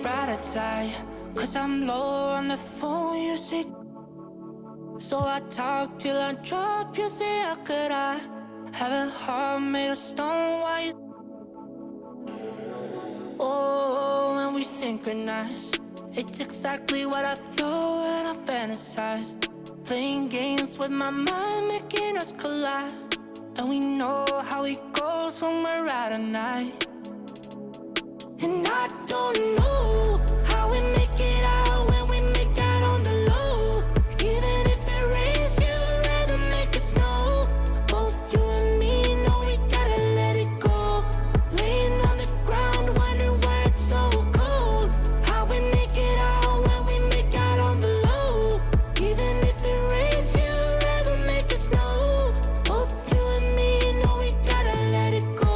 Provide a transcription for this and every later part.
brighter side, 'cause I'm low on the phone, you say. So I talk till I drop, you say, how could I have a heart made of stone? Why you? Oh, when we synchronize, it's exactly what I thought and I fantasized. Playing games with my mind, making us collide. And we know how it goes when we're out at night. And I don't know how we make it out when we make out on the low. Even if it rains, you'd rather make it snow. Both you and me know we gotta let it go. Laying on the ground, wondering why it's so cold. How we make it out when we make out on the low. Even if it rains, you'd rather make it snow. Both you and me know we gotta let it go.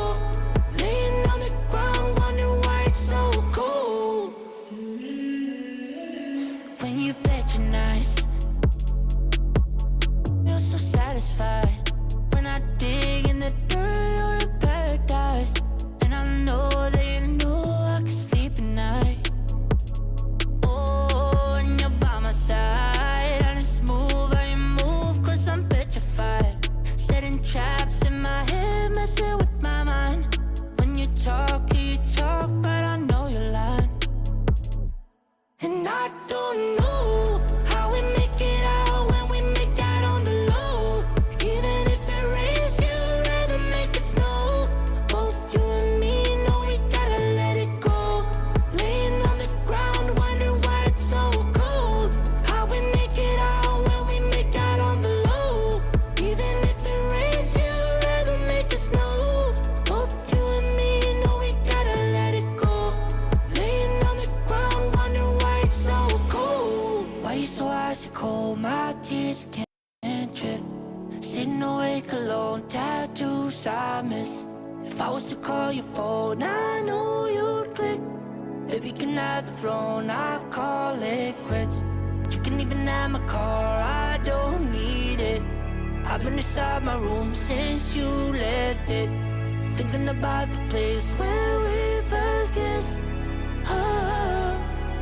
Laying on the ground, wondering why it's so cold. When you patronize, you're so satisfied. When I dig in the dirt, you're in paradise. And I know that you know I can sleep at night. Oh, and you're by my side. And it's smooth how you move, 'cause I'm petrified. Setting traps in my head, messing with my mind. When you talk, but I know you're lying. And I don't know how we make it out when we make out on the low. Even if it rains, you'd rather make it snow. Both you and me know we gotta let it go. Laying on the ground, wondering why it's so cold. How we make it out when we make out on the low. Even if it rains, you'd rather make it snow. Both you and me know we gotta let it go. Laying on the ground, wondering why it's so cold. Why you so icy cold? My tears can't drip. Sitting awake alone, tattoos I miss. If I was to call your phone, I know you'd click. Baby, can have the throne, I call it quits. You can even have my car, I don't need it. I've been inside my room since you left it, thinking about the place where we first kissed. Oh,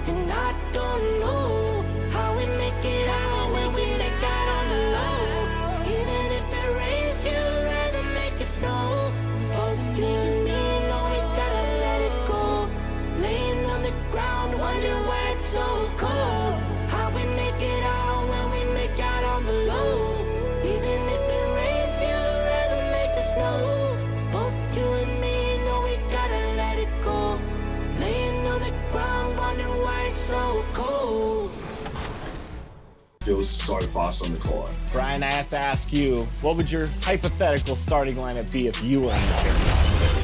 and I don't know how we make it out when we make out on the low. Even if it rains, you'd rather make it snow. Both you and me know we gotta let it go. Laying on the ground, wondering why it's so cold. How we make it out when we make out on the low. Even if it rains, you'd rather make it snow. Both you and me know we gotta let it go. Laying on the ground, wondering why it's so cold. Feels so fast on the court. Brian, I have to ask you, what would your hypothetical starting lineup be if you were in the chair?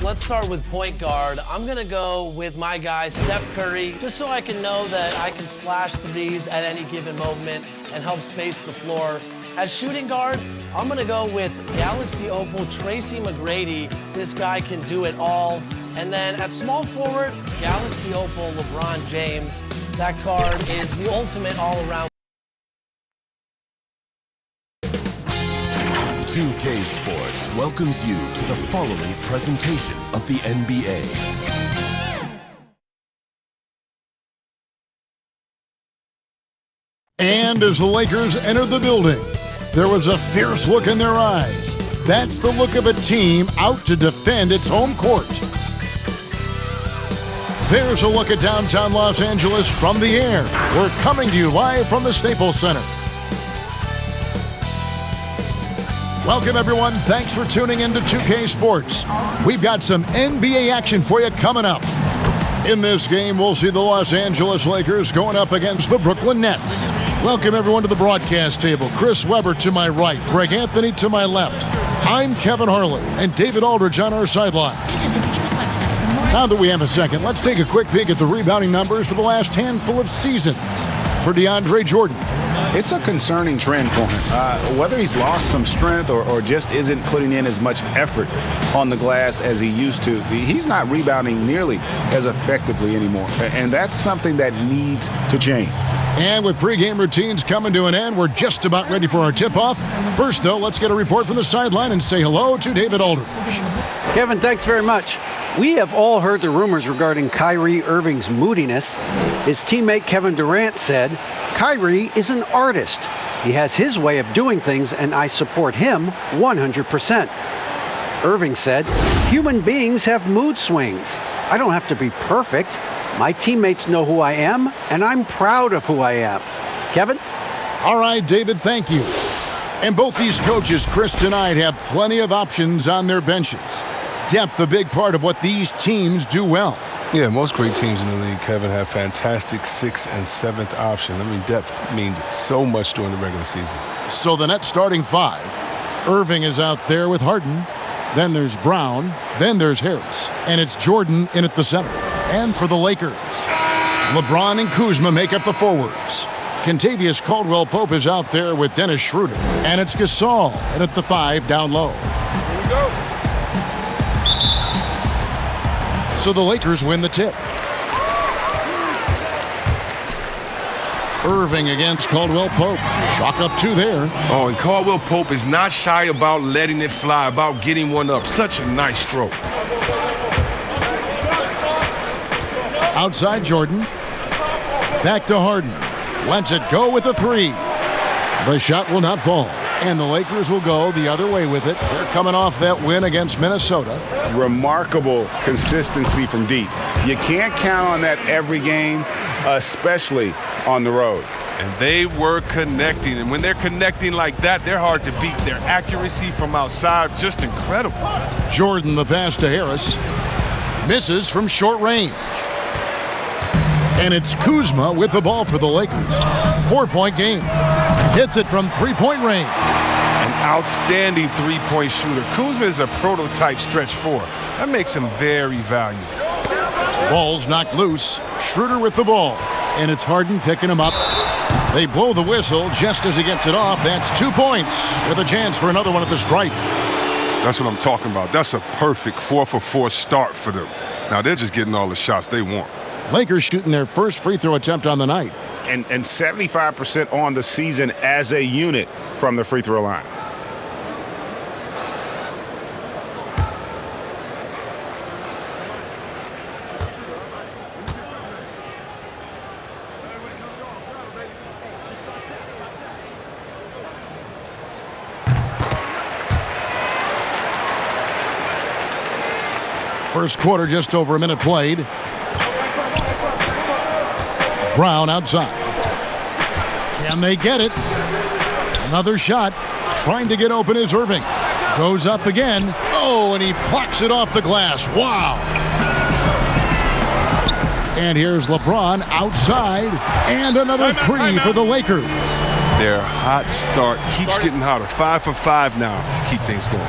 Let's start with point guard. I'm gonna go with my guy, Steph Curry, just so I can know that I can splash threes at any given moment and help space the floor. As shooting guard, I'm gonna go with Galaxy Opal Tracy McGrady. This guy can do it all. And then at small forward, Galaxy Opal LeBron James. That card is the ultimate all-around. 2K Sports welcomes you to the following presentation of the NBA. And as the Lakers enter the building, there was a fierce look in their eyes. That's the look of a team out to defend its home court. There's a look at downtown Los Angeles from the air. We're coming to you live from the Staples Center. Welcome, everyone. Thanks for tuning in to 2K Sports. We've got some NBA action for you coming up. In this game, we'll see the Los Angeles Lakers going up against the Brooklyn Nets. Welcome, everyone, to the broadcast table. Chris Webber to my right, Greg Anthony to my left. I'm Kevin Harlan, and David Aldridge on our sideline. Now that we have a second, let's take a quick peek at the rebounding numbers for the last handful of seasons for DeAndre Jordan. It's a concerning trend for him. Whether he's lost some strength or just isn't putting in as much effort on the glass as he used to, he's not rebounding nearly as effectively anymore. And that's something that needs to change. And with pregame routines coming to an end, we're just about ready for our tip-off. First, though, let's get a report from the sideline and say hello to David Aldridge. Kevin, thanks very much. We have all heard the rumors regarding Kyrie Irving's moodiness. His teammate Kevin Durant said, "Kyrie is an artist. He has his way of doing things, and I support him 100%. Irving said, "Human beings have mood swings. I don't have to be perfect. My teammates know who I am, and I'm proud of who I am." Kevin? All right, David, thank you. And both these coaches, Chris denied, have plenty of options on their benches. Depth, a big part of what these teams do well. Yeah, most great teams in the league, Kevin, have fantastic 6th and 7th option. I mean, depth means so much during the regular season. So the net starting 5. Irving is out there with Harden. Then there's Brown. Then there's Harris. And it's Jordan in at the center. And for the Lakers, LeBron and Kuzma make up the forwards. Kentavious Caldwell-Pope is out there with Dennis Schroeder. And it's Gasol in at the 5 down low. Here we go. So the Lakers win the tip. Irving against Caldwell-Pope. Chalk up 2 there. Oh, and Caldwell-Pope is not shy about letting it fly, about getting one up. Such a nice stroke. Outside Jordan. Back to Harden. Lets it go with a 3. The shot will not fall. And the Lakers will go the other way with it. They're coming off that win against Minnesota. Remarkable consistency from deep. You can't count on that every game, especially on the road. And they were connecting. And when they're connecting like that, they're hard to beat. Their accuracy from outside, just incredible. Jordan, the pass to Harris. Misses from short range. And it's Kuzma with the ball for the Lakers. 4-point game. Hits it from 3-point range. An outstanding three-point shooter. Kuzma is a prototype stretch 4. That makes him very valuable. Ball's knocked loose. Schroeder with the ball. And it's Harden picking him up. They blow the whistle just as he gets it off. That's 2 points with a chance for another one at the stripe. That's what I'm talking about. That's a perfect 4-for-4 start for them. Now they're just getting all the shots they want. Lakers shooting their first free throw attempt on the night. And 75% on the season as a unit from the free throw line. First quarter, just over a minute played. Brown outside. Can they get it? Another shot. Trying to get open is Irving. Goes up again. Oh, and he plucks it off the glass. Wow. And here's LeBron outside. And another three for the Lakers. Their hot start keeps getting hotter. 5 for 5 now to keep things going.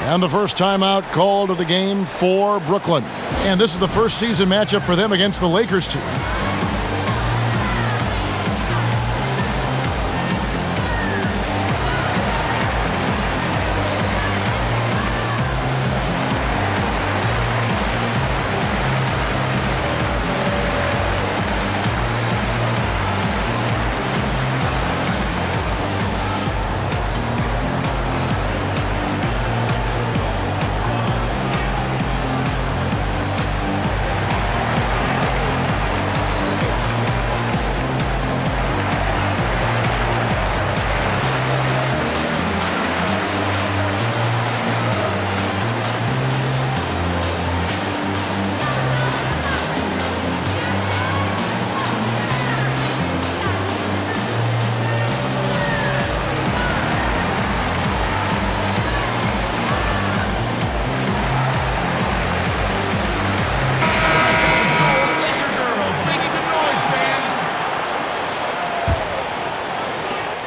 And the first timeout called of the game for Brooklyn. And this is the first season matchup for them against the Lakers team.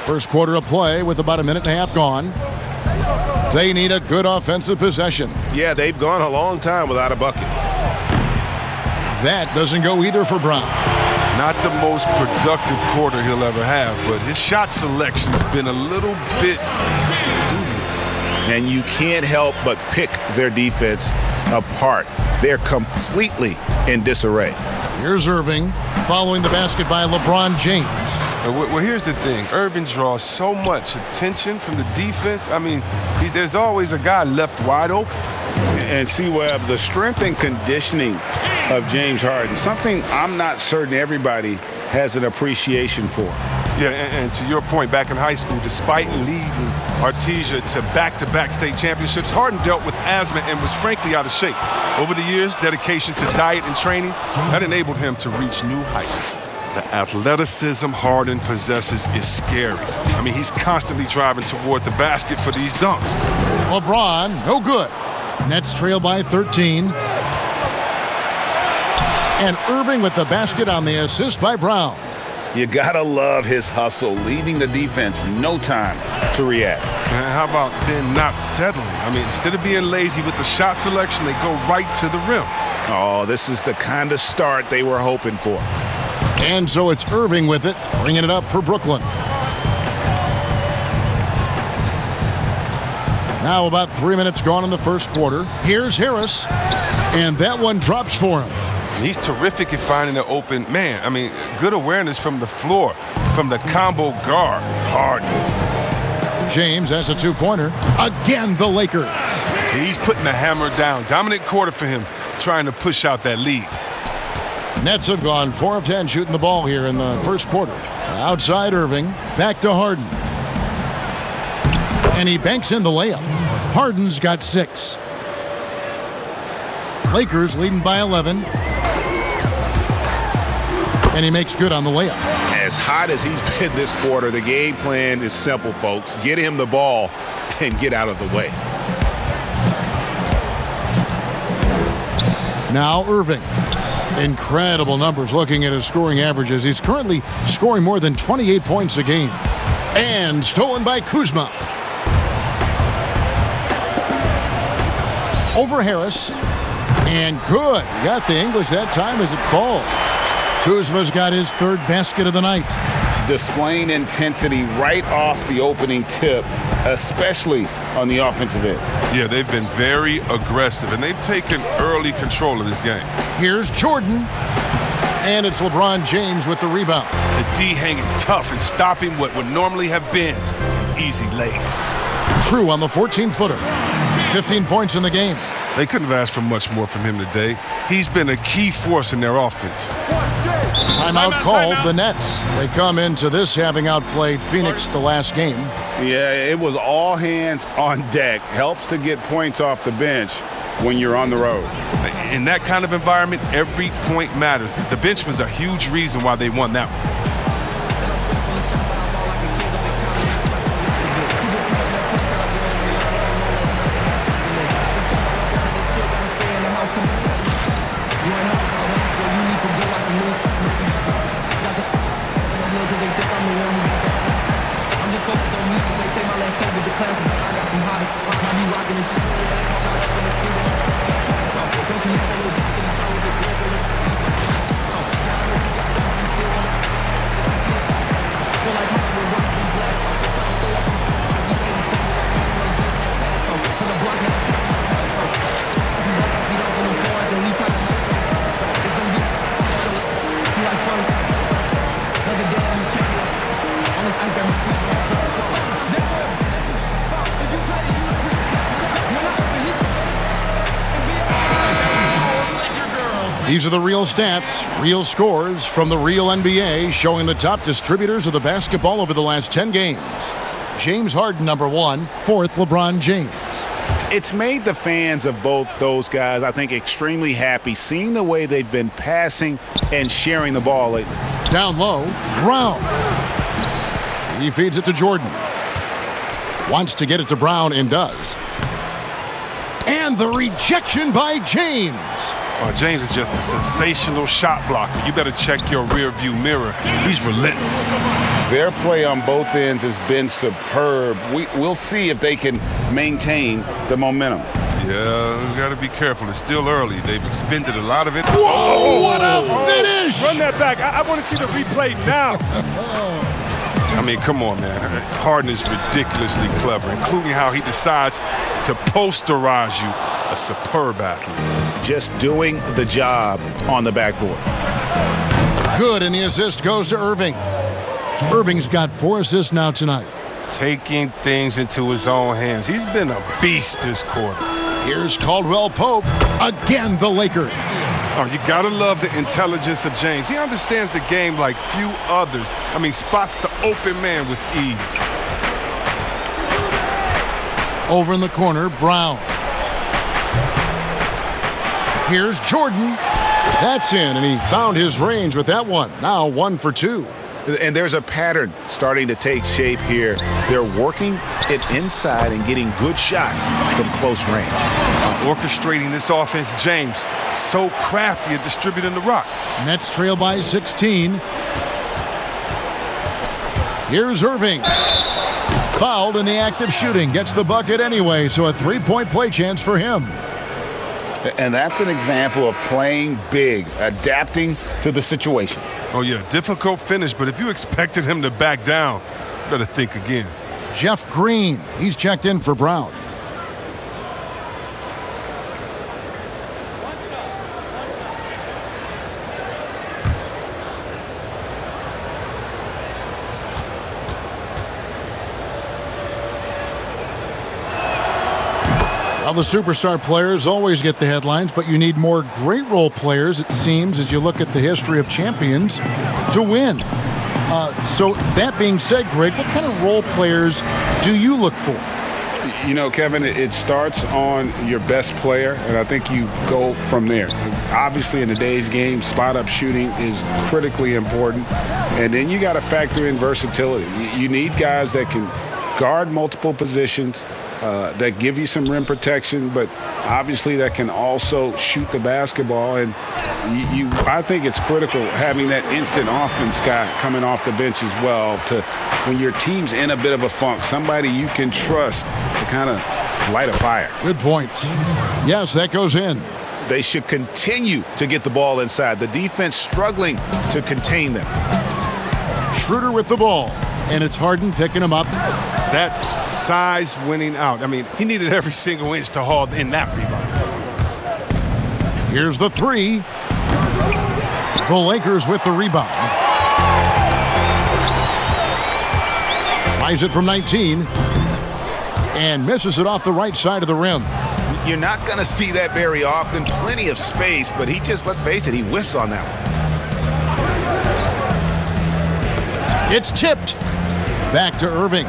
First quarter of play with about a minute and a half gone. They need a good offensive possession. Yeah, they've gone a long time without a bucket. That doesn't go either for Brown. Not the most productive quarter he'll ever have, but his shot selection's been a little bit dubious. And you can't help but pick their defense apart. They're completely in disarray. Here's Irving following the basket by LeBron James. Well, here's the thing. Irving draws so much attention from the defense. I mean, there's always a guy left wide open. And see, Webb, the strength and conditioning of James Harden, something I'm not certain everybody has an appreciation for. Yeah, and to your point, back in high school, despite leading Artesia to back-to-back state championships, Harden dealt with asthma and was frankly out of shape. Over the years, dedication to diet and training, that enabled him to reach new heights. The athleticism Harden possesses is scary. I mean, he's constantly driving toward the basket for these dunks. LeBron, no good. Nets trail by 13. And Irving with the basket on the assist by Brown. You gotta love his hustle, leaving the defense no time to react. And how about then not settling? I mean, instead of being lazy with the shot selection, they go right to the rim. Oh, this is the kind of start they were hoping for. And so it's Irving with it, bringing it up for Brooklyn. Now about 3 minutes gone in the first quarter. Here's Harris, and that one drops for him. He's terrific at finding an open man. I mean, good awareness from the floor, from the combo guard. Harden. James has a two-pointer. Again, the Lakers. He's putting the hammer down. Dominant quarter for him, trying to push out that lead. Nets have gone 4 of 10 shooting the ball here in the first quarter. Outside Irving, back to Harden. And he banks in the layup. Harden's got 6. Lakers leading by 11. And he makes good on the layup. As hot as he's been this quarter, the game plan is simple, folks. Get him the ball and get out of the way. Now Irving. Incredible numbers looking at his scoring averages. He's currently scoring more than 28 points a game. And stolen by Kuzma. Over Harris. And good. Got the English that time as it falls. Kuzma's got his 3rd basket of the night. Displaying intensity right off the opening tip, especially on the offensive end. Yeah, they've been very aggressive, and they've taken early control of this game. Here's Jordan. And it's LeBron James with the rebound. The D hanging tough and stopping what would normally have been an easy lay. True on the 14-footer. 15 points in the game. They couldn't have asked for much more from him today. He's been a key force in their offense. Timeout called the Nets. They come into this having outplayed Phoenix the last game. Yeah, it was all hands on deck. Helps to get points off the bench when you're on the road. In that kind of environment, every point matters. The bench was a huge reason why they won that one. These are the real stats, real scores from the real NBA, showing the top distributors of the basketball over the last 10 games. James Harden, number 1. 4th, LeBron James. It's made the fans of both those guys, I think, extremely happy, seeing the way they've been passing and sharing the ball lately. Down low, Brown. He feeds it to Jordan. Wants to get it to Brown and does. And the rejection by James. James is just a sensational shot blocker. You better check your rear-view mirror. He's relentless. Their play on both ends has been superb. We'll see if they can maintain the momentum. Yeah, we got to be careful. It's still early. They've expended a lot of it. Whoa, what a finish! Run that back. I want to see the replay now. I mean, come on, man. Harden is ridiculously clever, including how he decides to posterize you. A superb athlete. Just doing the job on the backboard. Good, and the assist goes to Irving. Irving's got 4 assists now tonight. Taking things into his own hands. He's been a beast this quarter. Here's Caldwell Pope. Again, the Lakers. Oh, you gotta love the intelligence of James. He understands the game like few others. I mean, spots the open man with ease. Over in the corner, Brown. Here's Jordan. That's in, and he found his range with that one. Now 1 for 2. And there's a pattern starting to take shape here. They're working it inside and getting good shots from close range. Orchestrating this offense, James, so crafty at distributing the rock. Nets trail by 16. Here's Irving. Fouled in the act of shooting. Gets the bucket anyway, so a 3-point play chance for him. And that's an example of playing big, adapting to the situation. Oh, yeah, difficult finish, but if you expected him to back down, you better think again. Jeff Green, he's checked in for Brown. Well, the superstar players always get the headlines, but you need more great role players, it seems, as you look at the history of champions, to win. So that being said, Greg, what kind of role players do you look for? You know, Kevin, it starts on your best player, and I think you go from there. Obviously, in today's game, spot-up shooting is critically important, and then you got to factor in versatility. You need guys that can guard multiple positions, that give you some rim protection, but obviously that can also shoot the basketball. And I think it's critical having that instant offense guy coming off the bench as well, to when your team's in a bit of a funk, somebody you can trust to kind of light a fire. Good point. Yes, that goes in. They should continue to get the ball inside. The defense struggling to contain them. Schroeder with the ball, and it's Harden picking him up. That's size winning out. I mean, he needed every single inch to haul in that rebound. Here's the 3. The Lakers with the rebound. Tries it from 19 and misses it off the right side of the rim. You're not going to see that very often. Plenty of space, but he just, let's face it, he whiffs on that one. It's tipped. Back to Irving.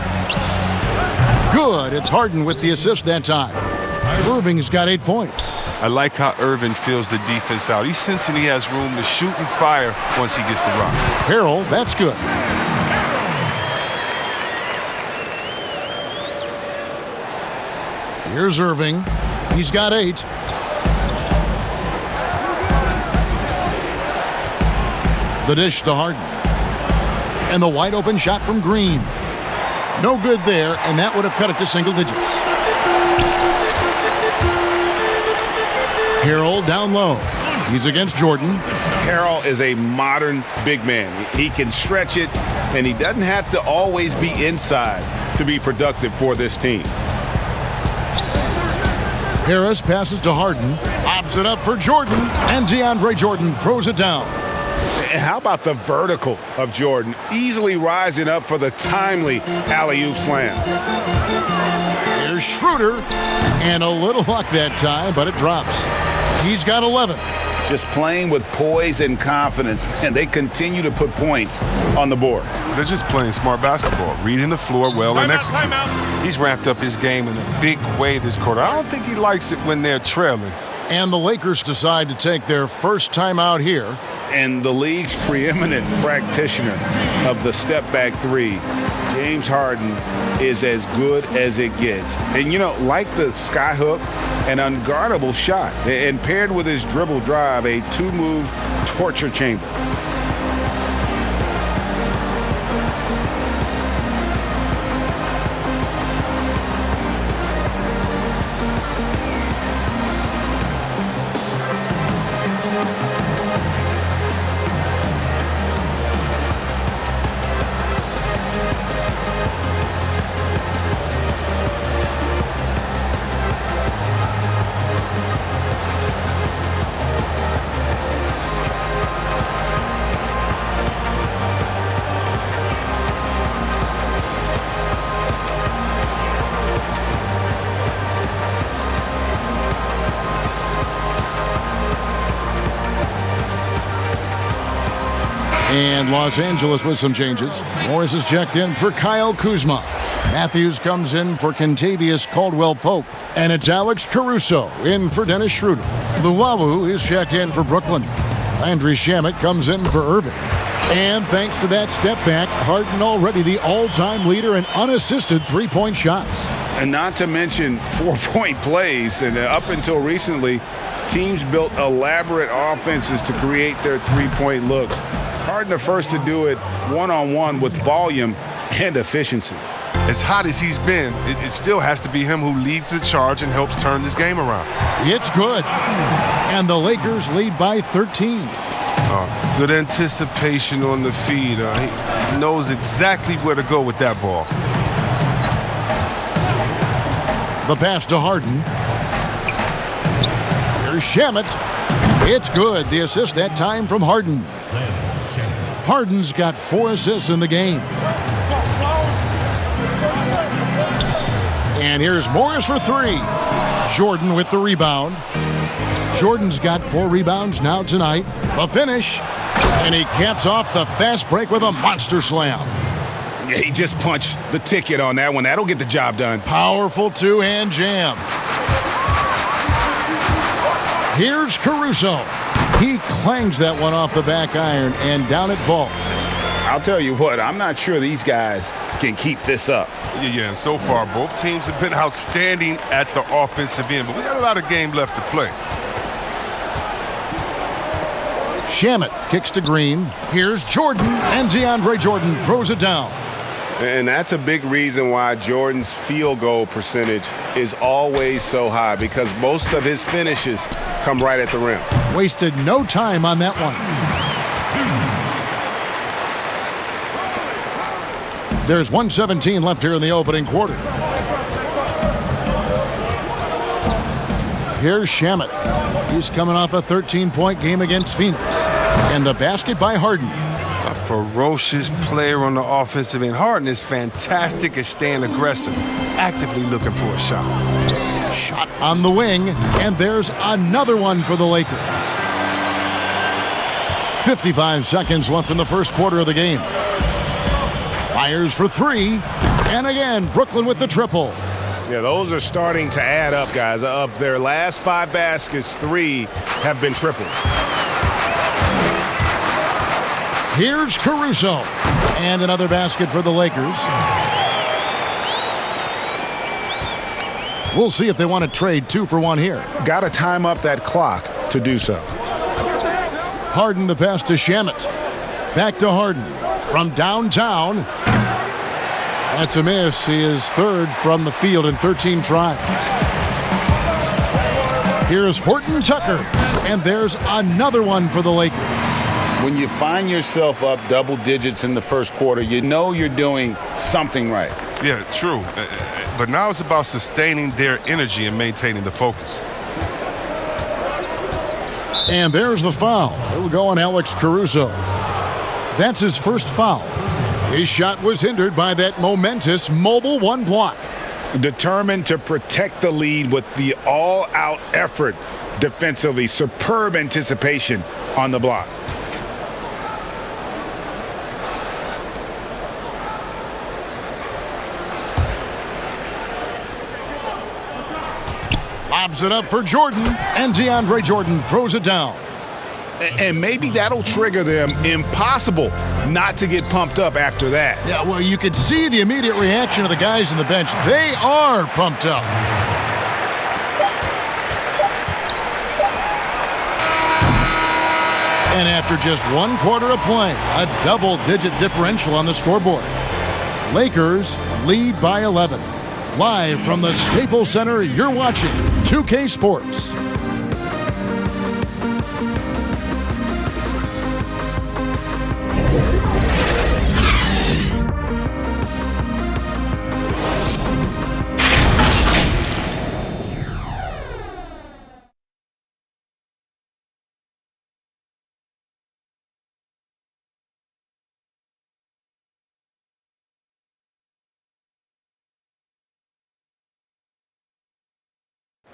Good. It's Harden with the assist that time. Irving's got 8 points. I like how Irving fills the defense out. He's sensing he has room to shoot and fire once he gets the rock. Harrell, that's good. Here's Irving. He's got 8. The dish to Harden. And the wide open shot from Green. No good there, and that would have cut it to single digits. Harrell down low. He's against Jordan. Harrell is a modern big man. He can stretch it, and he doesn't have to always be inside to be productive for this team. Harris passes to Harden. Lobs it up for Jordan, and DeAndre Jordan throws it down. And how about the vertical of Jordan, easily rising up for the timely alley-oop slam. Here's Schroeder, and a little luck that time, but it drops. He's got 11. Just playing with poise and confidence, and they continue to put points on the board. They're just playing smart basketball, reading the floor well and executing. He's ramped up his game in a big way this quarter. I don't think he likes it when they're trailing. And the Lakers decide to take their first timeout here. And the league's preeminent practitioner of the step-back 3, James Harden, is as good as it gets. And, you know, like the skyhook, an unguardable shot. And paired with his dribble drive, a 2-move torture chamber. And Los Angeles with some changes. Morris is checked in for Kyle Kuzma. Matthews comes in for Kentavious Caldwell-Pope. And it's Alex Caruso in for Dennis Schroeder. Luwawu is checked in for Brooklyn. Landry Shamet comes in for Irving. And thanks to that step back, Harden already the all-time leader in unassisted three-point shots. And not to mention 4-point plays. And up until recently, teams built elaborate offenses to create their three-point looks. Harden the first to do it one-on-one with volume and efficiency. As hot as he's been, it still has to be him who leads the charge and helps turn this game around. It's good. And the Lakers lead by 13. Good anticipation on the feed. He knows exactly where to go with that ball. The pass to Harden. Here's Shamet. It's good. The assist that time from Harden. Harden's got 4 assists in the game. And here's Morris for 3. Jordan with the rebound. Jordan's got 4 rebounds now tonight. The finish. And he caps off the fast break with a monster slam. Yeah, he just punched the ticket on that one. That'll get the job done. Powerful two-hand jam. Here's Caruso. He clangs that one off the back iron and down it falls. I'll tell you what, I'm not sure these guys can keep this up. Yeah, and so far both teams have been outstanding at the offensive end, but we got a lot of game left to play. Shamet kicks to Green. Here's Jordan, and DeAndre Jordan throws it down. And that's a big reason why Jordan's field goal percentage is always so high, because most of his finishes come right at the rim. Wasted no time on that one. There's 1:17 left here in the opening quarter. Here's Shamet. He's coming off a 13-point game against Phoenix. And the basket by Harden. A ferocious player on the offensive end. Harden is fantastic at staying aggressive, actively looking for a shot. Shot on the wing, and there's another one for the Lakers. 55 seconds left in the first quarter of the game. Fires for 3, and again, Brooklyn with the triple. Yeah, those are starting to add up, guys. Of their last 5 baskets, 3 have been triples. Here's Caruso, and another basket for the Lakers. We'll see if they want to trade 2 for 1 here. Got to time up that clock to do so. Harden the pass to Shamet. Back to Harden from downtown. That's a miss. He is 3rd from the field in 13 tries. Here's Horton Tucker, and there's another one for the Lakers. When you find yourself up double digits in the first quarter, you know you're doing something right. Yeah, true. But now it's about sustaining their energy and maintaining the focus. And there's the foul. It'll go on Alex Caruso. That's his first foul. His shot was hindered by that momentous mobile 1 block. Determined to protect the lead with the all-out effort defensively. Superb anticipation on the block. Lobs it up for Jordan, and DeAndre Jordan throws it down. And maybe that'll trigger them. Impossible not to get pumped up after that. Yeah, well, you could see the immediate reaction of the guys on the bench. They are pumped up. And after just 1 quarter of play, a double-digit differential on the scoreboard. Lakers lead by 11. Live from the Staples Center, you're watching 2K Sports.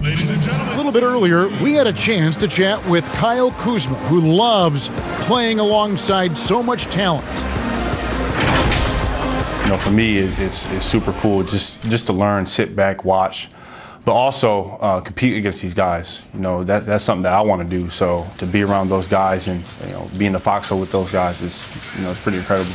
Ladies and gentlemen. A little bit earlier, we had a chance to chat with Kyle Kuzma, who loves playing alongside so much talent. You know, for me, it's super cool just to learn, sit back, watch, but also compete against these guys. You know, that's something that I want to do. So to be around those guys and, you know, be in the foxhole with those guys is, you know, it's pretty incredible.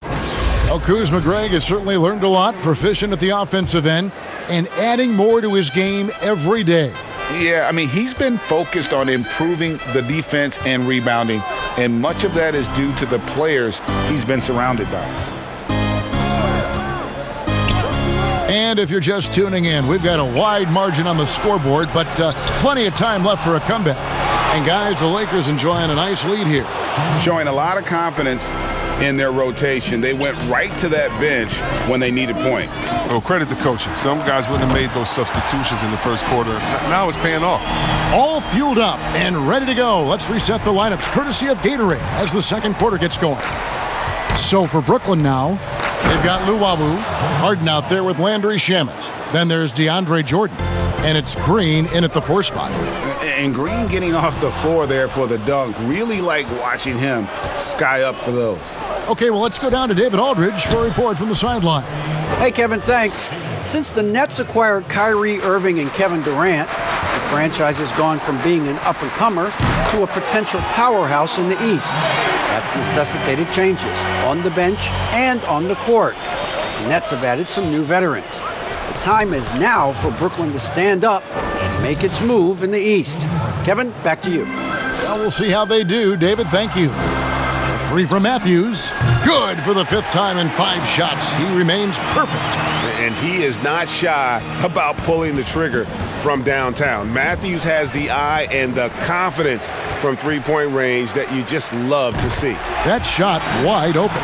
Well, Kuzma Greg has certainly learned a lot, proficient at the offensive end, and adding more to his game every day. Yeah, I mean, he's been focused on improving the defense and rebounding, and much of that is due to the players he's been surrounded by. And if you're just tuning in, we've got a wide margin on the scoreboard, but plenty of time left for a comeback. And guys, the Lakers enjoying a nice lead here. Showing a lot of confidence in their rotation. They went right to that bench when they needed points. Well, credit the coaching. Some guys wouldn't have made those substitutions in the first quarter. Now it's paying off. All fueled up and ready to go. Let's reset the lineups courtesy of Gatorade as the second quarter gets going. So for Brooklyn now, they've got Luwawu, Harden out there with Landry Shamet. Then there's DeAndre Jordan, and it's Green in at the 4 spot. And Green getting off the floor there for the dunk. Really like watching him sky up for those. Okay, well, let's go down to David Aldridge for a report from the sideline. Hey, Kevin, thanks. Since the Nets acquired Kyrie Irving and Kevin Durant, the franchise has gone from being an up-and-comer to a potential powerhouse in the East. That's necessitated changes on the bench and on the court. The Nets have added some new veterans. The time is now for Brooklyn to stand up and make its move in the East. Kevin, back to you. Well, we'll see how they do. David, thank you. 3 from Matthews. Good for the 5th time in 5 shots. He remains perfect. And he is not shy about pulling the trigger from downtown. Matthews has the eye and the confidence from three-point range that you just love to see. That shot wide open.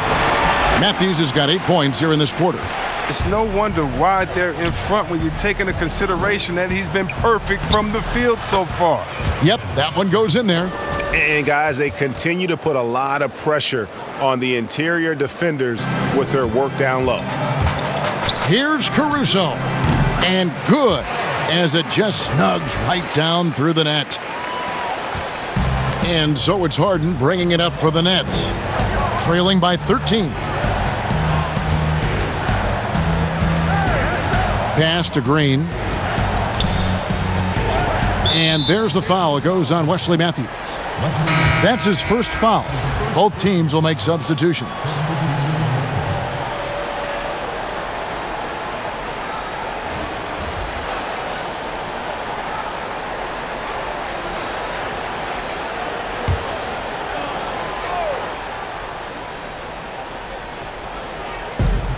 Matthews has got 8 points here in this quarter. It's no wonder why they're in front when you take into consideration that he's been perfect from the field so far. Yep, that one goes in there. And guys, they continue to put a lot of pressure on the interior defenders with their work down low. Here's Caruso. And good, as it just snugs right down through the net. And so it's Harden bringing it up for the Nets. Trailing by 13. Pass to Green. And there's the foul. It goes on Wesley Matthews. That's his first foul. Both teams will make substitutions.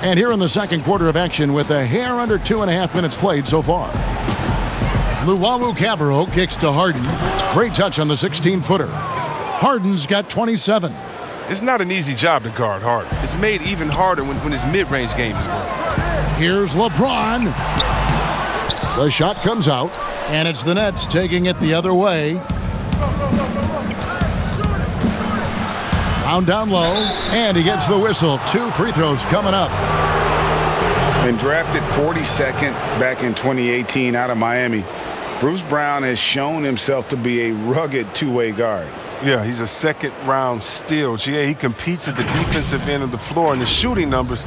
And here in the second quarter of action with a hair under 2.5 minutes played so far. Luwawu-Cabarrot kicks to Harden. Great touch on the 16-footer. Harden's got 27. It's not an easy job to guard Harden. It's made even harder when his mid-range game is working. Here's LeBron. The shot comes out, and it's the Nets taking it the other way. Round down low, and he gets the whistle. 2 free throws coming up. Been drafted 42nd back in 2018 out of Miami. Bruce Brown has shown himself to be a rugged two-way guard. Yeah, he's a second-round steal. He competes at the defensive end of the floor, and the shooting numbers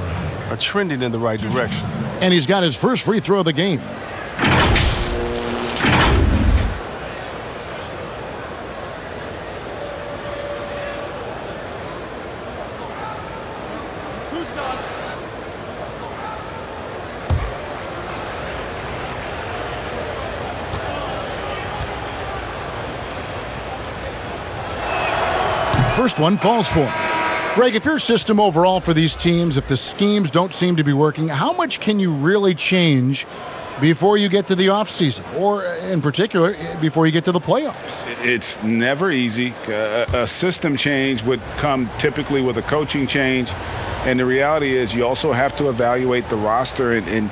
are trending in the right direction. And he's got his first free throw of the game. First one falls for him. Greg, if your system overall for these teams, if the schemes don't seem to be working, how much can you really change before you get to the offseason, or in particular, before you get to the playoffs? It's never easy. A system change would come typically with a coaching change, and the reality is you also have to evaluate the roster, and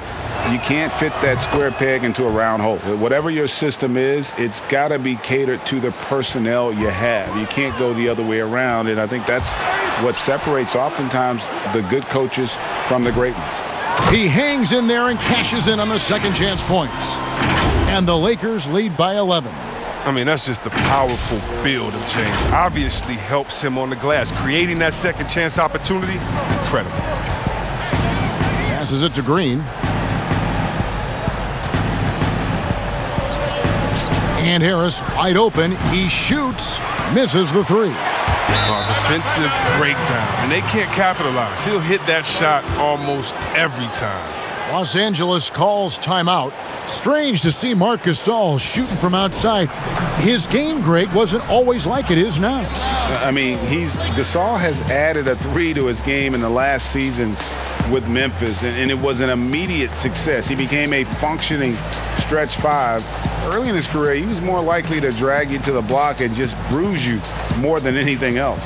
you can't fit that square peg into a round hole. Whatever your system is, it's got to be catered to the personnel you have. You can't go the other way around, and I think that's what separates oftentimes the good coaches from the great ones. He hangs in there and cashes in on the second chance points. And the Lakers lead by 11. I mean, that's just the powerful build of James. Obviously helps him on the glass. Creating that second chance opportunity, incredible. Passes it to Green. And Harris wide open. He shoots, misses the three. Defensive breakdown, and they can't capitalize. He'll hit that shot almost every time. Los Angeles calls timeout. Strange to see Marc Gasol shooting from outside. His game, Greg, wasn't always like it is now. I mean, Gasol has added a three to his game in the last seasons with Memphis, and it was an immediate success. He became a functioning stretch five. Early in his career, he was more likely to drag you to the block and just bruise you more than anything else.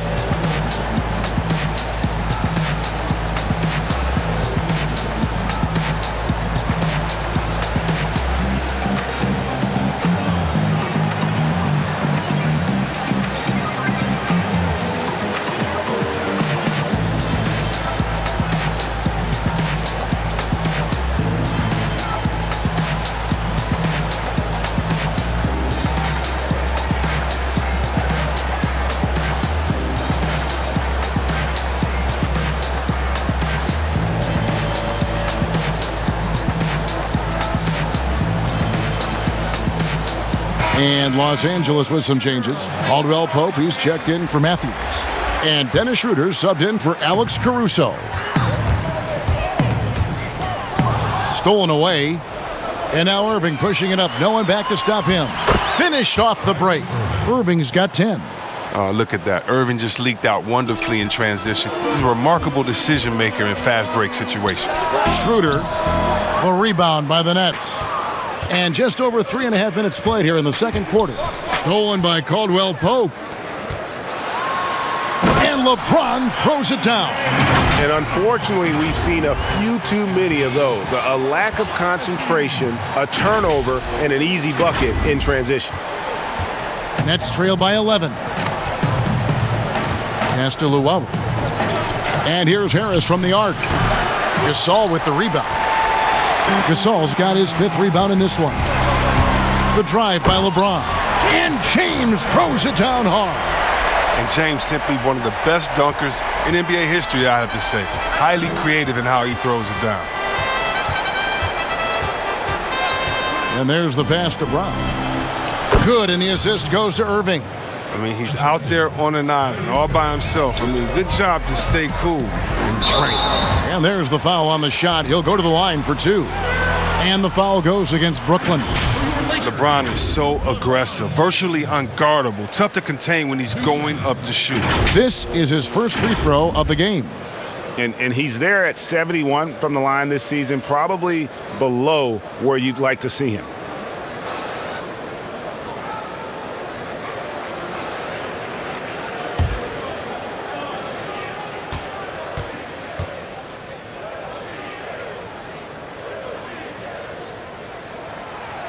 And Los Angeles with some changes. Caldwell Pope, he's checked in for Matthews. And Dennis Schroeder subbed in for Alex Caruso. Stolen away. And now Irving pushing it up. No one back to stop him. Finished off the break. Irving's got 10. Oh, look at that. Irving just leaked out wonderfully in transition. He's a remarkable decision maker in fast break situations. Schroeder, the rebound by the Nets. And just over 3.5 minutes played here in the second quarter. Stolen by Caldwell Pope. And LeBron throws it down. And unfortunately, we've seen a few too many of those. A lack of concentration, a turnover, and an easy bucket in transition. Nets trail by 11. Pass to Luau. And here's Harris from the arc. Gasol with the rebound. Gasol's got his 5th rebound in this one. The drive by LeBron. And James throws it down hard. And James simply one of the best dunkers in NBA history, I have to say. Highly creative in how he throws it down. And there's the pass to Brown. Good, and the assist goes to Irving. I mean, he's out there on an island all by himself. I mean, good job to stay cool and train. And there's the foul on the shot. He'll go to the line for 2. And the foul goes against Brooklyn. LeBron is so aggressive, virtually unguardable, tough to contain when he's going up to shoot. This is his first free throw of the game. And he's there at 71 from the line this season, probably below where you'd like to see him.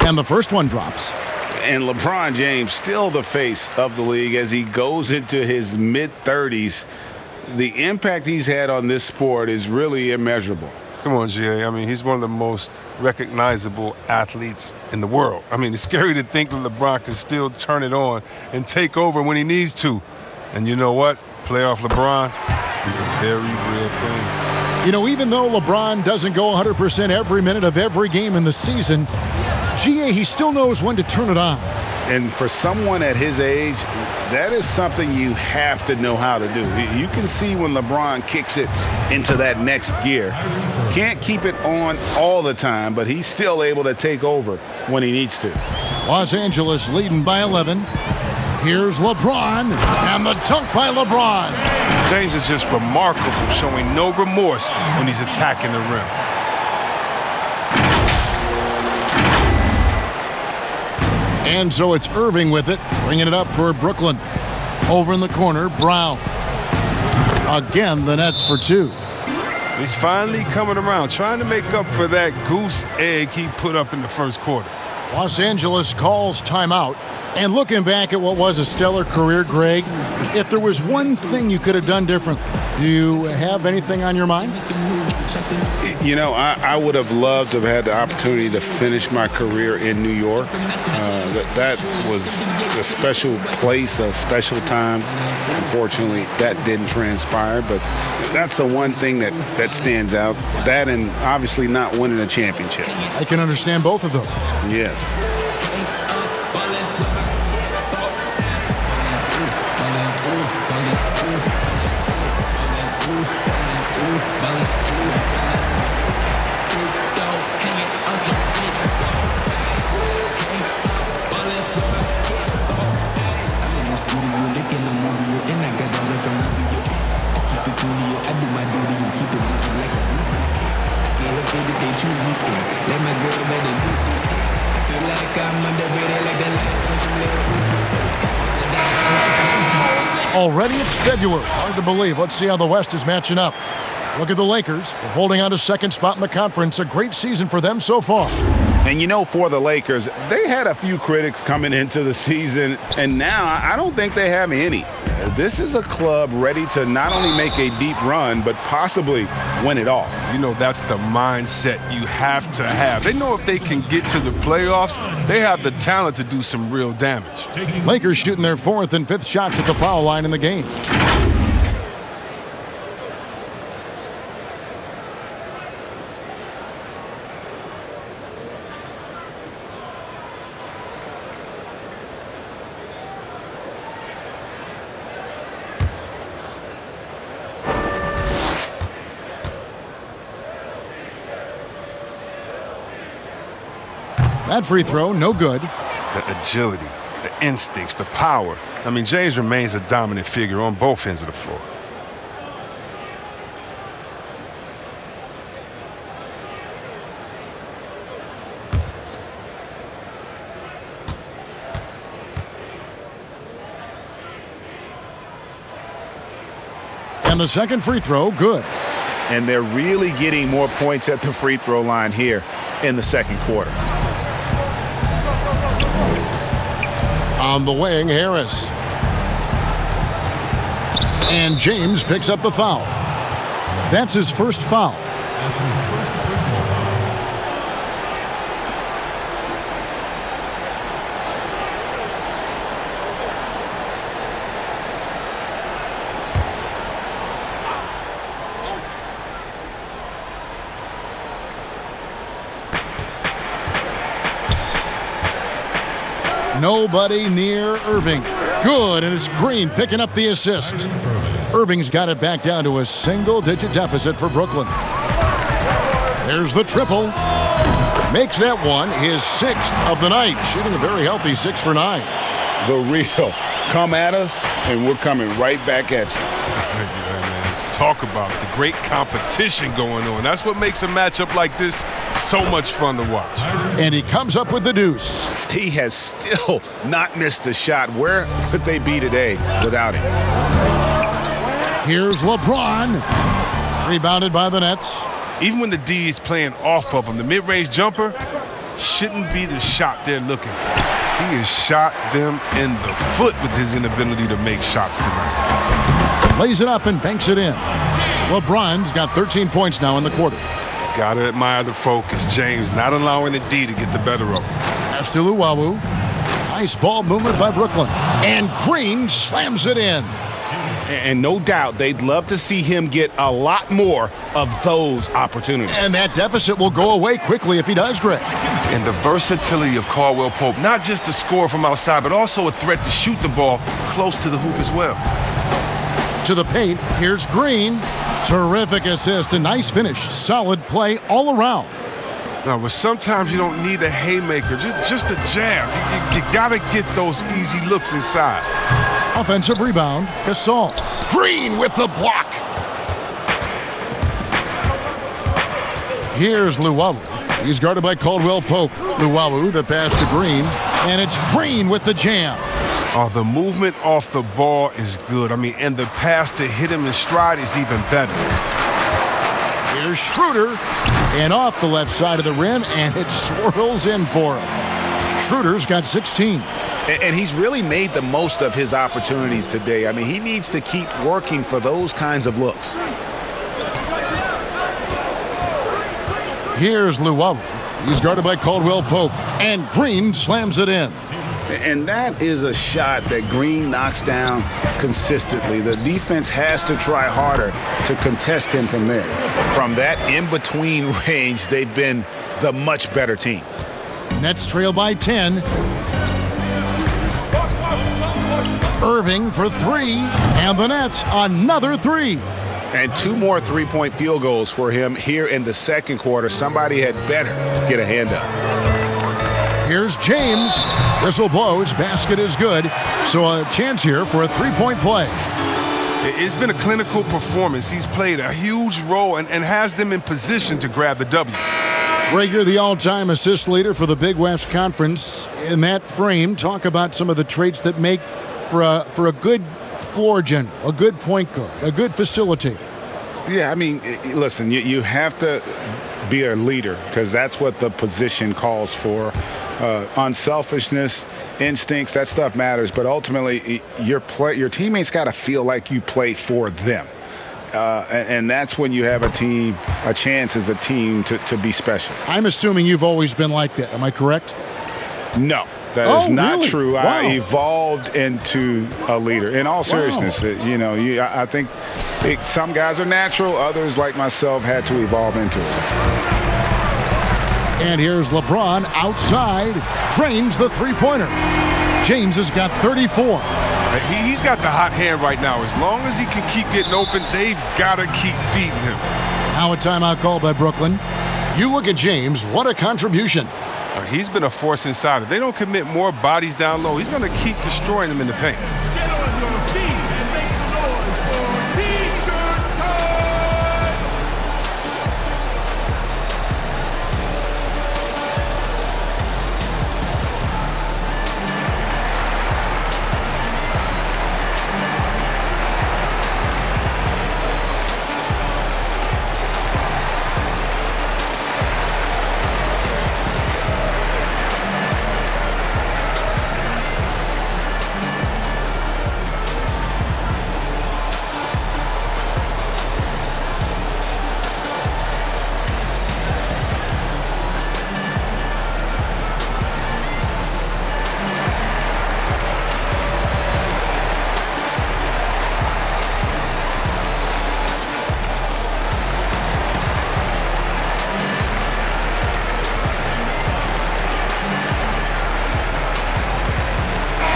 And the first one drops. And LeBron James still the face of the league as he goes into his mid-30s. The impact he's had on this sport is really immeasurable. Come on, GA. I mean, he's one of the most recognizable athletes in the world. I mean, it's scary to think that LeBron can still turn it on and take over when he needs to. And you know what? Playoff LeBron is a very real thing. You know, even though LeBron doesn't go 100% every minute of every game in the season, GA, he still knows when to turn it on. And for someone at his age, that is something you have to know how to do. You can see when LeBron kicks it into that next gear. Can't keep it on all the time, but he's still able to take over when he needs to. Los Angeles leading by 11. Here's LeBron, and the dunk by LeBron. James is just remarkable, showing no remorse when he's attacking the rim. And so it's Irving with it, bringing it up for Brooklyn. Over in the corner, Brown. Again, the Nets for 2. He's finally coming around, trying to make up for that goose egg he put up in the first quarter. Los Angeles calls timeout. And looking back at what was a stellar career, Greg, if there was one thing you could have done differently, do you have anything on your mind? You know, I would have loved to have had the opportunity to finish my career in New York. That was a special place, a special time. Unfortunately, that didn't transpire, but that's the one thing that stands out. That and obviously not winning a championship. I can understand both of those. Yes. Already it's February. Hard to believe. Let's see how the West is matching up. Look at the Lakers. They're holding on to second spot in the conference. A great season for them so far. And you know, for the Lakers, they had a few critics coming into the season, and now I don't think they have any. This is a club ready to not only make a deep run, but possibly win it all. You know, that's the mindset you have to have. They know if they can get to the playoffs, they have the talent to do some real damage. Lakers shooting their fourth and fifth shots at the foul line in the game. That free throw, no good. The agility, the instincts, the power. I mean, James remains a dominant figure on both ends of the floor. And the second free throw, good. And they're really getting more points at the free throw line here in the second quarter. On the wing, Harris. And James picks up the foul. That's his first foul. Nobody near Irving. Good, and it's Green picking up the assist. Irving's got it back down to a single-digit deficit for Brooklyn. There's the triple. Makes that one his sixth of the night, shooting a very healthy 6 for 9. The real. Come at us, and we're coming right back at you. Yeah, man, let's talk about the great competition going on. That's what makes a matchup like this so much fun to watch. And he comes up with the deuce. He has still not missed a shot. Where would they be today without him? Here's LeBron. Rebounded by the Nets. Even when the D is playing off of him, the mid-range jumper shouldn't be the shot they're looking for. He has shot them in the foot with his inability to make shots tonight. Lays it up and banks it in. LeBron's got 13 points now in the quarter. Gotta admire the focus. James not allowing the D to get the better of him. Pass to Luwawu. Nice ball movement by Brooklyn. And Green slams it in. And no doubt they'd love to see him get a lot more of those opportunities. And that deficit will go away quickly if he does, Greg. And the versatility of Caldwell Pope, not just the score from outside, but also a threat to shoot the ball close to the hoop as well. To the paint, here's Green. Terrific assist, a nice finish. Solid play all around. No, but sometimes you don't need a haymaker, just a jab. You gotta get those easy looks inside. Offensive rebound, Gasol. Green with the block. Here's Luwawu. He's guarded by Caldwell Pope. Luwawu, the pass to Green. And it's Green with the jam. Oh, the movement off the ball is good. I mean, and the pass to hit him in stride is even better. Here's Schroeder. And off the left side of the rim, and it swirls in for him. Schroeder's got 16. And he's really made the most of his opportunities today. I mean, he needs to keep working for those kinds of looks. Here's Luwawu. He's guarded by Caldwell Pope, and Green slams it in. And that is a shot that Green knocks down consistently. The defense has to try harder to contest him from there. From that in-between range, they've been the much better team. Nets trail by 10. Irving for 3, and the Nets another 3. And 2 more three-point field goals for him here in the second quarter. Somebody had better get a hand up. Here's James. Whistle blows. Basket is good. So a chance here for a three-point play. It's been a clinical performance. He's played a huge role and has them in position to grab the W. Greg, you're the all-time assist leader for the Big West Conference. In that frame, talk about some of the traits that make for a good floor general, a good point guard, a good facilitator. Yeah, I mean, listen, you have to be a leader because that's what the position calls for. Unselfishness, instincts, that stuff matters. But ultimately, your teammates got to feel like you play for them. And that's when you have a chance as a team to be special. I'm assuming you've always been like that. Am I correct? No. That is not really? true. Wow. I evolved into a leader. In all seriousness, I think some guys are natural. Others, like myself, had to evolve into it. And here's LeBron outside, drains the three-pointer. James has got 34. He's got the hot hand right now. As long as he can keep getting open, they've got to keep feeding him. Now a timeout called by Brooklyn. You look at James, what a contribution. He's been a force inside. If they don't commit more bodies down low, he's going to keep destroying them in the paint.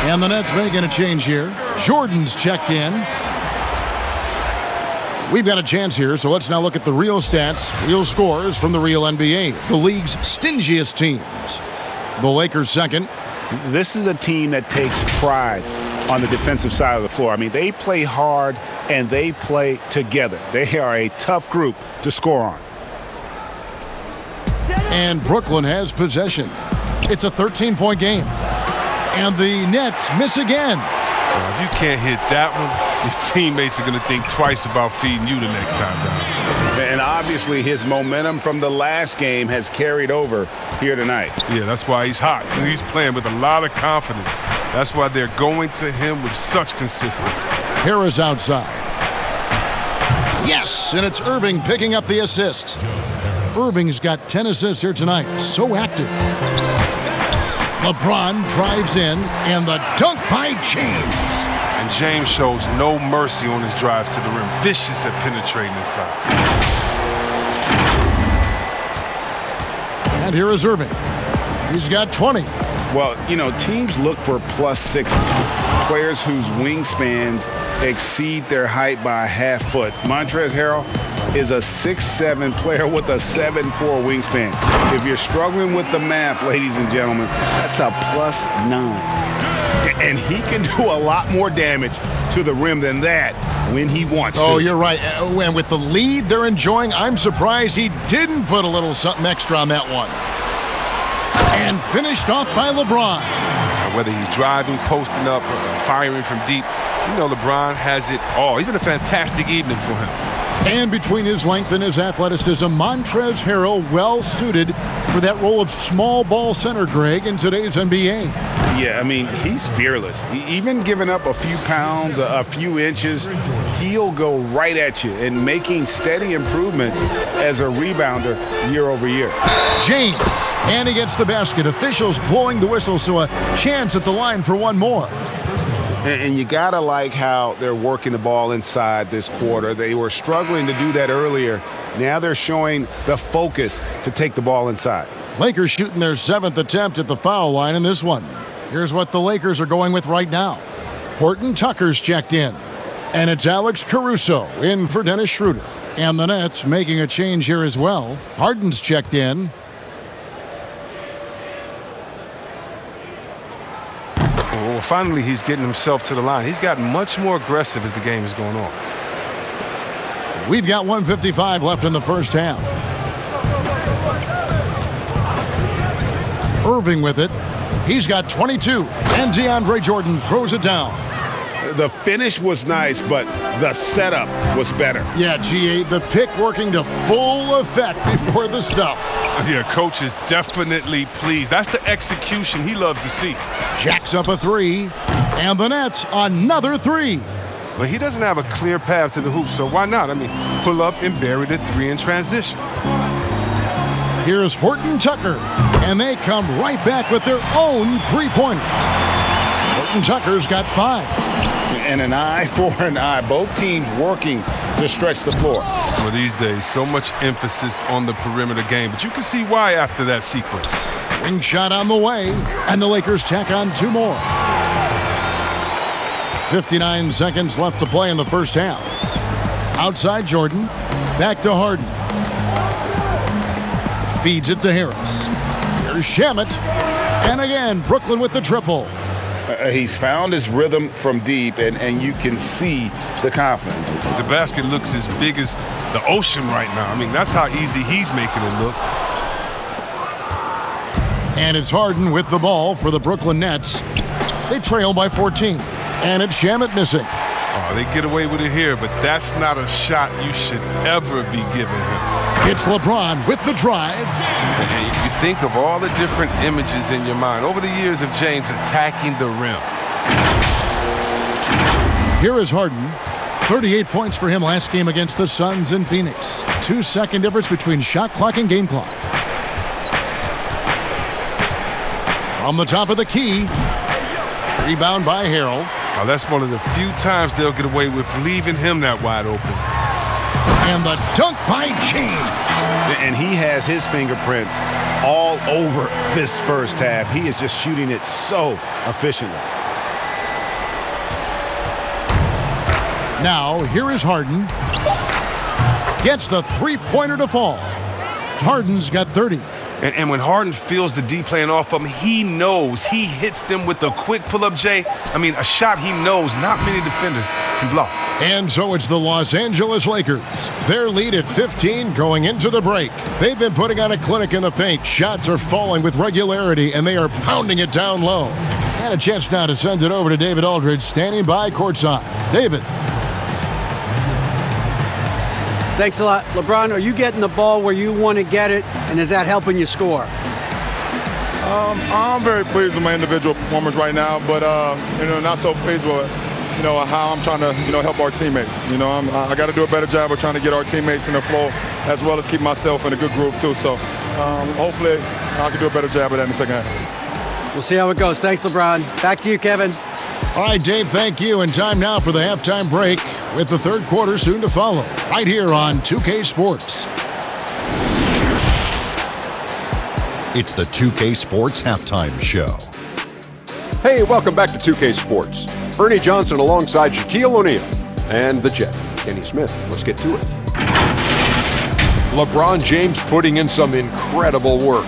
And the Nets making a change here. Jordan's checked in. We've got a chance here, so let's now look at the real stats, real scores from the real NBA, the league's stingiest teams. The Lakers second. This is a team that takes pride on the defensive side of the floor. I mean, they play hard and they play together. They are a tough group to score on. And Brooklyn has possession. It's a 13-point game. And the Nets miss again. Well, if you can't hit that one, your teammates are going to think twice about feeding you the next time down. And obviously his momentum from the last game has carried over here tonight. Yeah, that's why he's hot. He's playing with a lot of confidence. That's why they're going to him with such consistency. Harris outside. Yes, and it's Irving picking up the assist. Irving's got 10 assists here tonight. So active. LeBron drives in, and the dunk by James. And James shows no mercy on his drives to the rim. Vicious at penetrating inside. And here is Irving. He's got 20. Well, teams look for plus 60. Players whose wingspans exceed their height by a half foot. Montrezl Harrell is a 6'7" player with a 7'4" wingspan. If you're struggling with the math, ladies and gentlemen, that's a plus 9. And he can do a lot more damage to the rim than that when he wants to. Oh, you're right. And with the lead they're enjoying, I'm surprised he didn't put a little something extra on that one. And finished off by LeBron. Whether he's driving, posting up, or firing from deep, LeBron has it all. He's been a fantastic evening for him. And between his length and his athleticism, Montrezl Harrell well suited for that role of small ball center, Greg, in today's NBA. Yeah, I mean, he's fearless. Even giving up a few pounds, a few inches, he'll go right at you and making steady improvements as a rebounder year over year. James, and he gets the basket. Officials blowing the whistle, so a chance at the line for one more. And you got to like how they're working the ball inside this quarter. They were struggling to do that earlier. Now they're showing the focus to take the ball inside. Lakers shooting their 7th attempt at the foul line in this one. Here's what the Lakers are going with right now. Horton Tucker's checked in. And it's Alex Caruso in for Dennis Schroeder. And the Nets making a change here as well. Harden's checked in. Well, finally, he's getting himself to the line. He's gotten much more aggressive as the game is going on. We've got 1:55 left in the first half. Irving with it. He's got 22. And DeAndre Jordan throws it down. The finish was nice, but the setup was better. Yeah, G8, the pick working to full effect before the stuff. Yeah, coach is definitely pleased. That's the execution he loves to see. Jacks up a 3, and the Nets another 3. But he doesn't have a clear path to the hoop, so why not? I mean, pull up and bury the 3 in transition. Here's Horton Tucker, and they come right back with their own three-pointer. Horton Tucker's got 5. And an eye for an eye. Both teams working to stretch the floor. Well, these days, so much emphasis on the perimeter game, but you can see why after that sequence. Wing shot on the way, and the Lakers tack on 2 more. 59 seconds left to play in the first half. Outside Jordan, back to Harden. Feeds it to Harris. Here's Shamet, and again, Brooklyn with the triple. He's found his rhythm from deep, and you can see the confidence. The basket looks as big as the ocean right now. I mean, that's how easy he's making it look. And it's Harden with the ball for the Brooklyn Nets. They trail by 14. And it's Shamet missing. Oh, they get away with it here, but that's not a shot you should ever be giving him. It's LeBron with the drive. And you think of all the different images in your mind over the years of James attacking the rim. Here is Harden. 38 points for him last game against the Suns in Phoenix. 2-second difference between shot clock and game clock. From the top of the key. Rebound by Harrell. Now, that's one of the few times they'll get away with leaving him that wide open. And the dunk by James. And he has his fingerprints all over this first half. He is just shooting it so efficiently. Now, here is Harden. Gets the three-pointer to fall. Harden's got 30. And when Harden feels the D playing off of him, he knows he hits them with a quick pull-up, Jay. I mean, a shot he knows not many defenders can block. And so it's the Los Angeles Lakers. Their lead at 15 going into the break. They've been putting on a clinic in the paint. Shots are falling with regularity, and they are pounding it down low. And a chance now to send it over to David Aldridge, standing by courtside. David. Thanks a lot. LeBron, are you getting the ball where you want to get it, and is that helping you score? I'm very pleased with my individual performance right now, but not so pleased with how I'm trying to help our teammates. I got to do a better job of trying to get our teammates in the flow, as well as keep myself in a good groove too. So hopefully I can do a better job of that in the second half. We'll see how it goes. Thanks, LeBron. Back to you, Kevin. All right, Dave, thank you. And time now for the halftime break with the third quarter soon to follow, right here on 2K Sports. It's the 2K Sports Halftime Show. Hey, welcome back to 2K Sports. Ernie Johnson alongside Shaquille O'Neal and the Jet, Kenny Smith. Let's get to it. LeBron James putting in some incredible work.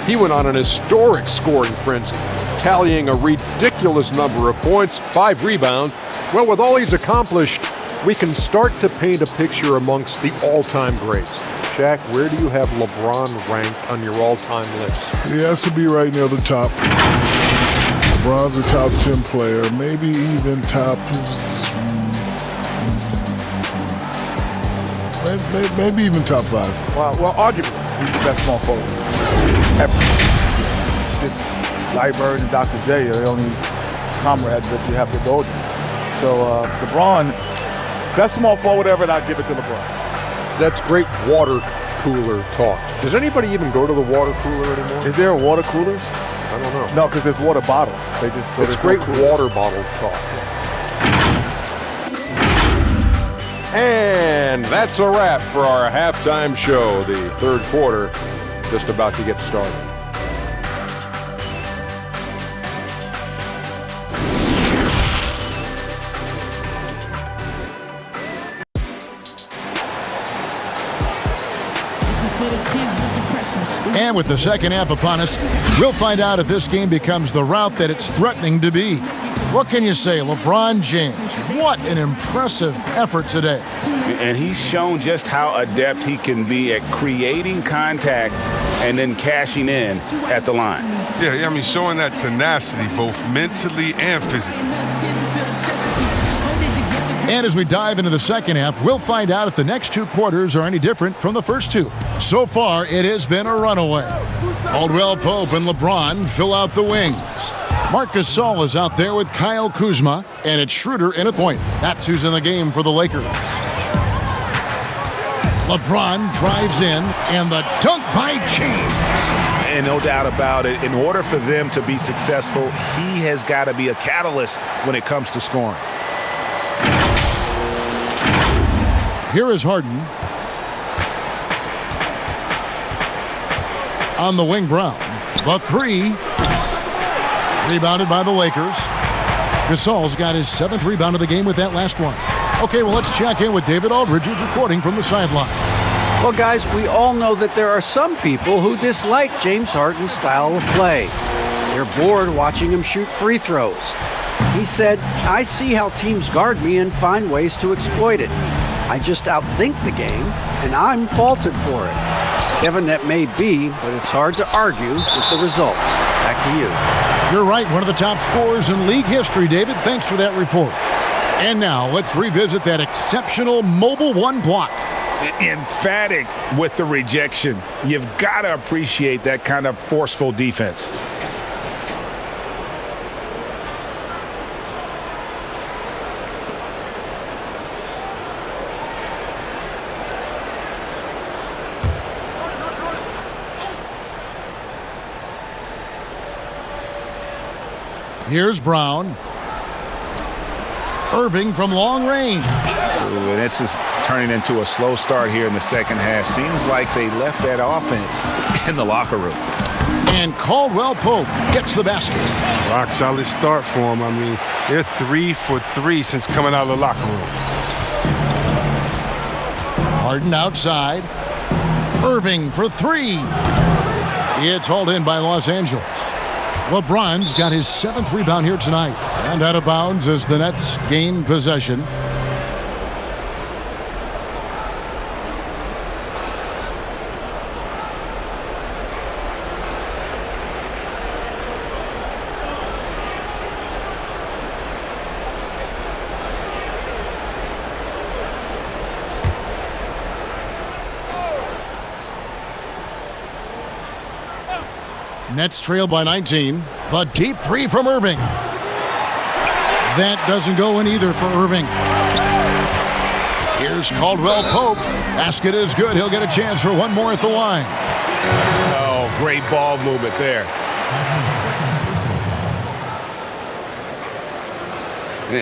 He went on an historic scoring frenzy, tallying a ridiculous number of points, 5 rebounds. Well, with all he's accomplished, we can start to paint a picture amongst the all-time greats. Shaq, where do you have LeBron ranked on your all-time list? He has to be right near the top. LeBron's a top 10 player, maybe even top maybe even top 5. Well, arguably, he's the best small forward ever. Just Larry Bird and Dr. J are the only comrades that you have to go against. So LeBron, best small forward ever, and I'll give it to LeBron. That's great water cooler talk. Does anybody even go to the water cooler anymore? Is there water coolers? I don't know. No, because there's water bottles. They just it's great water bottle talk. And that's a wrap for our halftime show. The third quarter just about to get started. And with the second half upon us, we'll find out if this game becomes the route that it's threatening to be. What can you say, LeBron James? What an impressive effort today. And he's shown just how adept he can be at creating contact and then cashing in at the line. Yeah, I mean, showing that tenacity both mentally and physically. And as we dive into the second half, we'll find out if the next two quarters are any different from the first two. So far, it has been a runaway. Caldwell Pope and LeBron fill out the wings. Marc Gasol is out there with Kyle Kuzma, and it's Schroeder in at point. That's who's in the game for the Lakers. LeBron drives in, and the dunk by James. And no doubt about it, in order for them to be successful, he has got to be a catalyst when it comes to scoring. Here is Harden. On the wing, Brown. The three. Rebounded by the Lakers. Gasol's got his 7th rebound of the game with that last one. Okay, well, let's check in with David Aldridge, who's reporting from the sideline. Well, guys, we all know that there are some people who dislike James Harden's style of play. They're bored watching him shoot free throws. He said, "I see how teams guard me and find ways to exploit it. I just outthink the game, and I'm faulted for it." Kevin, that may be, but it's hard to argue with the results. Back to you. You're right, one of the top scorers in league history, David. Thanks for that report. And now, let's revisit that exceptional Mobile One block. Emphatic with the rejection. You've got to appreciate that kind of forceful defense. Here's Brown. Irving from long range. Ooh, and this is turning into a slow start here in the second half. Seems like they left that offense in the locker room. And Caldwell Pope gets the basket. Rock solid start for them. I mean, they're 3 for 3 since coming out of the locker room. Harden outside. Irving for 3. It's hauled in by Los Angeles. LeBron's got his 7th rebound here tonight. And out of bounds as the Nets gain possession. Nets trail by 19. The deep 3 from Irving. That doesn't go in either for Irving. Here's Caldwell Pope. Basket is good. He'll get a chance for one more at the line. Oh, great ball movement there.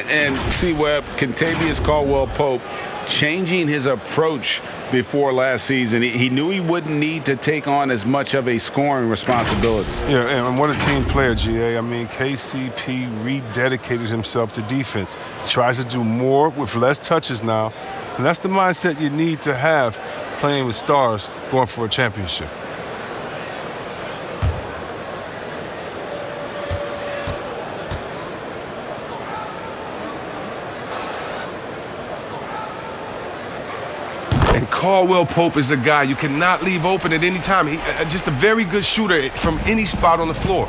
And see, Webb, Kentavious Caldwell-Pope changing his approach before last season. He knew he wouldn't need to take on as much of a scoring responsibility. Yeah, and what a team player, GA. I mean, KCP rededicated himself to defense. Tries to do more with less touches now, and that's the mindset you need to have playing with stars going for a championship. Caldwell Pope is a guy you cannot leave open at any time. He just a very good shooter from any spot on the floor.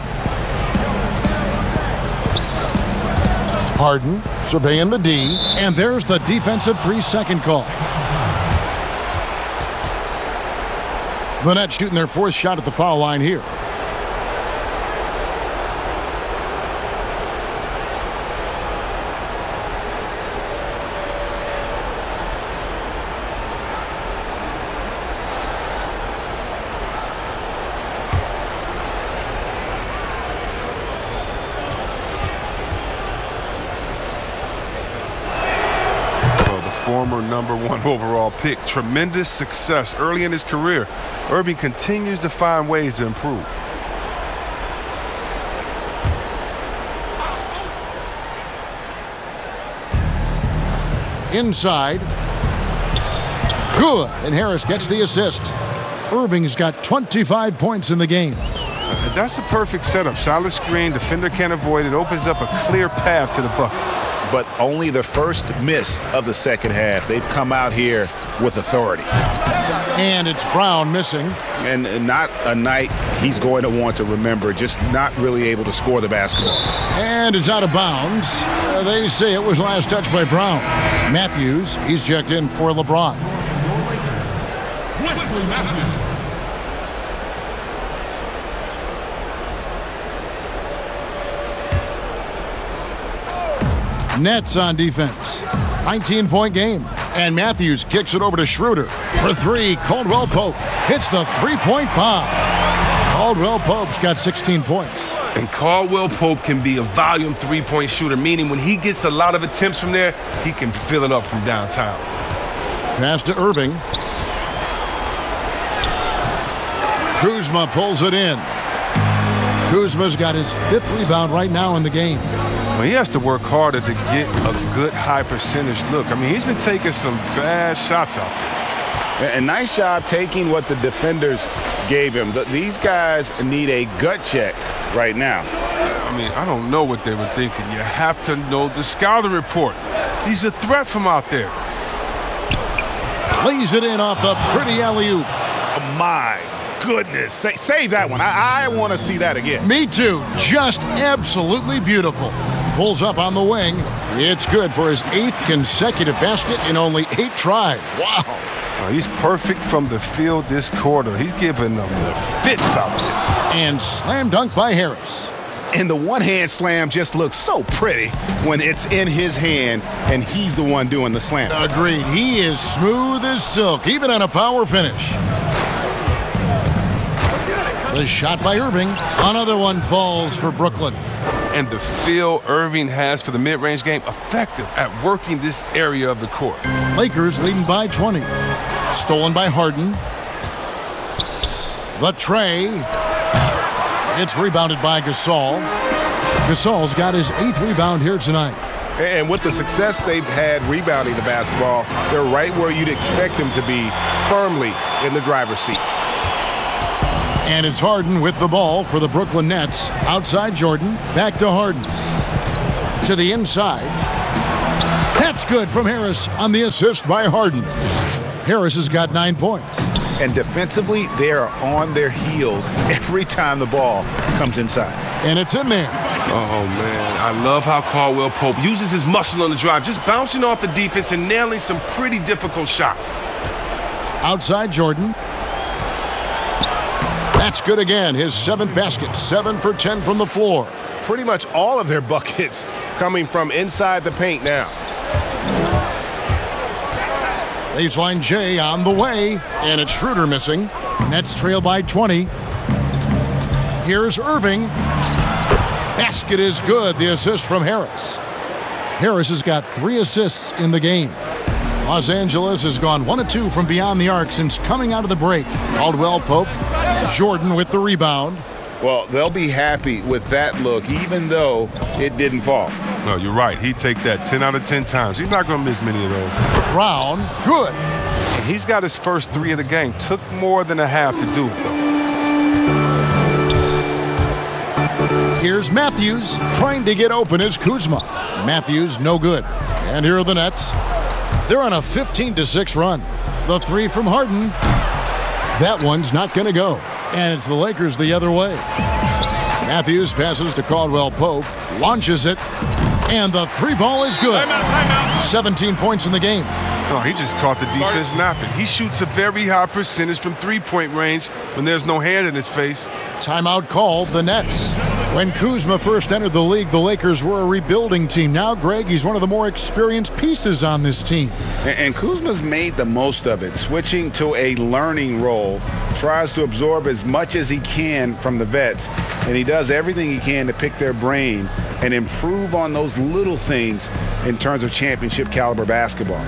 Harden surveying the D, and there's the defensive 3-second call. The Nets shooting their 4th shot at the foul line here. Former #1 overall pick. Tremendous success early in his career. Irving continues to find ways to improve. Inside. Good. And Harris gets the assist. Irving's got 25 points in the game. That's a perfect setup. Shot screen, defender can't avoid it. Opens up a clear path to the bucket. But only the first miss of the second half. They've come out here with authority. And it's Brown missing. And not a night he's going to want to remember, just not really able to score the basketball. And it's out of bounds. They say it was last touched by Brown. Matthews, he's checked in for LeBron. Wesley Matthews. Nets on defense. 19-point game. And Matthews kicks it over to Schroeder. For 3, Caldwell Pope hits the 3-point bomb. Caldwell Pope's got 16 points. And Caldwell Pope can be a volume 3-point shooter, meaning when he gets a lot of attempts from there, he can fill it up from downtown. Pass to Irving. Kuzma pulls it in. Kuzma's got his 5th rebound right now in the game. Well, he has to work harder to get a good high percentage look. I mean, he's been taking some bad shots out there. A nice job taking what the defenders gave him. These guys need a gut check right now. I mean, I don't know what they were thinking. You have to know the scouting report. He's a threat from out there. Lays it in off the pretty alley-oop. Oh, my goodness. Save that one. I want to see that again. Me too. Just absolutely beautiful. Pulls up on the wing. It's good for his 8th consecutive basket in only 8 tries. Wow. He's perfect from the field this quarter. He's giving them the fits out there. And slam dunk by Harris. And the one-hand slam just looks so pretty when it's in his hand and he's the one doing the slam. Agreed. He is smooth as silk, even on a power finish. The shot by Irving. Another one falls for Brooklyn. And the feel Irving has for the mid-range game, effective at working this area of the court. Lakers leading by 20. Stolen by Harden. The tray. It's rebounded by Gasol. Gasol's got his 8th rebound here tonight. And with the success they've had rebounding the basketball, they're right where you'd expect them to be, firmly in the driver's seat. And it's Harden with the ball for the Brooklyn Nets. Outside Jordan, back to Harden. To the inside. That's good from Harris on the assist by Harden. Harris has got 9 points. And defensively, they are on their heels every time the ball comes inside. And it's in there. Oh, man. I love how Caldwell Pope uses his muscle on the drive, just bouncing off the defense and nailing some pretty difficult shots. Outside Jordan. That's good again. His 7th basket. 7 for 10 from the floor. Pretty much all of their buckets coming from inside the paint now. Baseline J on the way. And it's Schroeder missing. Nets trail by 20. Here's Irving. Basket is good. The assist from Harris. Harris has got 3 assists in the game. Los Angeles has gone 1 of 2 from beyond the arc since coming out of the break. Caldwell Pope. Jordan with the rebound. Well, they'll be happy with that look, even though it didn't fall. No, you're right. He'd take that 10 out of 10 times. He's not going to miss many of those. Brown, good. And he's got his first 3 of the game. Took more than a half to do it, though. Here's Matthews trying to get open as Kuzma. Matthews, no good. And here are the Nets. They're on a 15-6 run. The 3 from Harden. That one's not going to go. And it's the Lakers the other way. Matthews passes to Caldwell Pope, launches it, and the 3 ball is good. 17 points in the game. No, he just caught the defense napping. He shoots a very high percentage from three-point range when there's no hand in his face. Timeout called, the Nets. When Kuzma first entered the league, the Lakers were a rebuilding team. Now, Greg, he's one of the more experienced pieces on this team. And Kuzma's made the most of it, switching to a learning role, tries to absorb as much as he can from the vets, and he does everything he can to pick their brain and improve on those little things in terms of championship caliber basketball.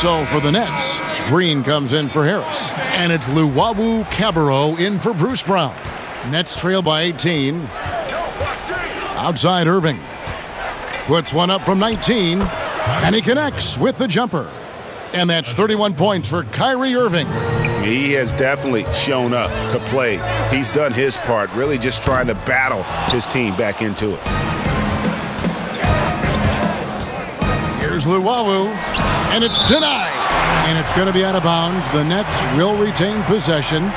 So for the Nets, Green comes in for Harris. And it's Luwawu Cabarrot in for Bruce Brown. Nets trail by 18. Outside Irving. Puts one up from 19. And he connects with the jumper. And that's 31 points for Kyrie Irving. He has definitely shown up to play. He's done his part, really just trying to battle his team back into it. Here's Luwawu, and it's denied. And it's going to be out of bounds. The Nets will retain possession.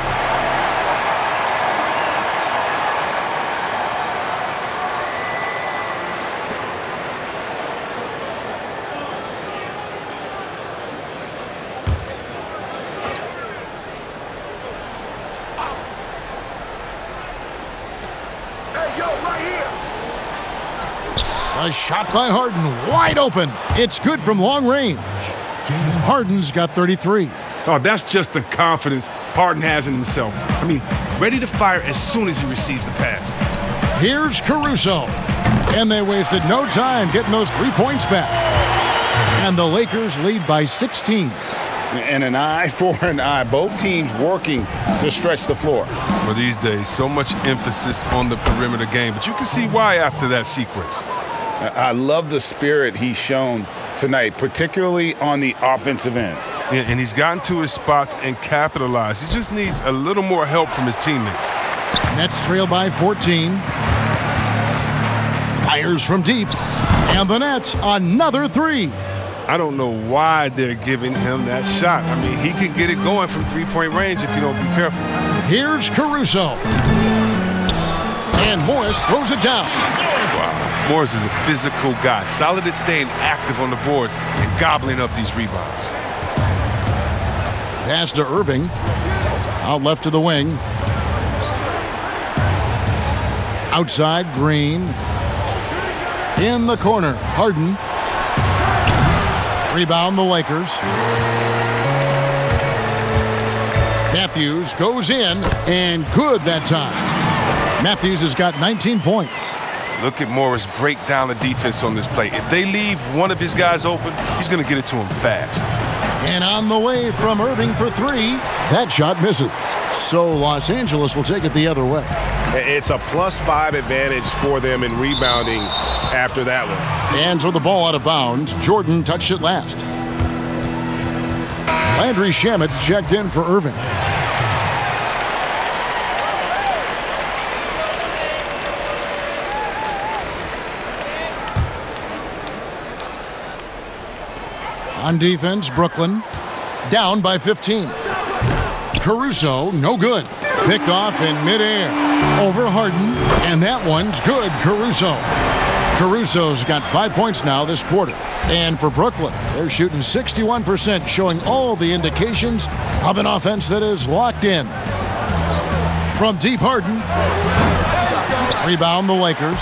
A shot by Harden, wide open. It's good from long range. Harden's got 33. Oh, that's just the confidence Harden has in himself. I mean, ready to fire as soon as he receives the pass. Here's Caruso. And they wasted no time getting those 3 points back. And the Lakers lead by 16. And an eye for an eye. Both teams working to stretch the floor. Well, these days, so much emphasis on the perimeter game, but you can see why after that sequence. I love the spirit he's shown tonight, particularly on the offensive end. Yeah, and he's gotten to his spots and capitalized. He just needs a little more help from his teammates. Nets trail by 14. Fires from deep. And the Nets, another three. I don't know why they're giving him that shot. I mean, he can get it going from three-point range if you don't be careful. Here's Caruso. And Morris throws it down. Wow. Morris is a physical guy, solid at staying active on the boards and gobbling up these rebounds. Pass to Irving. Out left to the wing. Outside, Green. In the corner, Harden. Rebound the Lakers. Matthews goes in, and good that time. Matthews has got 19 points. Look at Morris break down the defense on this play. If they leave one of his guys open, he's going to get it to him fast. And on the way from Irving for three. That shot misses. So Los Angeles will take it the other way. It's a +5 advantage for them in rebounding after that one. And so the ball out of bounds. Jordan touched it last. Landry Shamit's checked in for Irving. On defense, Brooklyn down by 15. Caruso, no good. Picked off in midair. Over Harden, and that one's good, Caruso. Caruso's got 5 points now this quarter. And for Brooklyn, they're shooting 61%, showing all the indications of an offense that is locked in. From deep, Harden. Rebound the Lakers.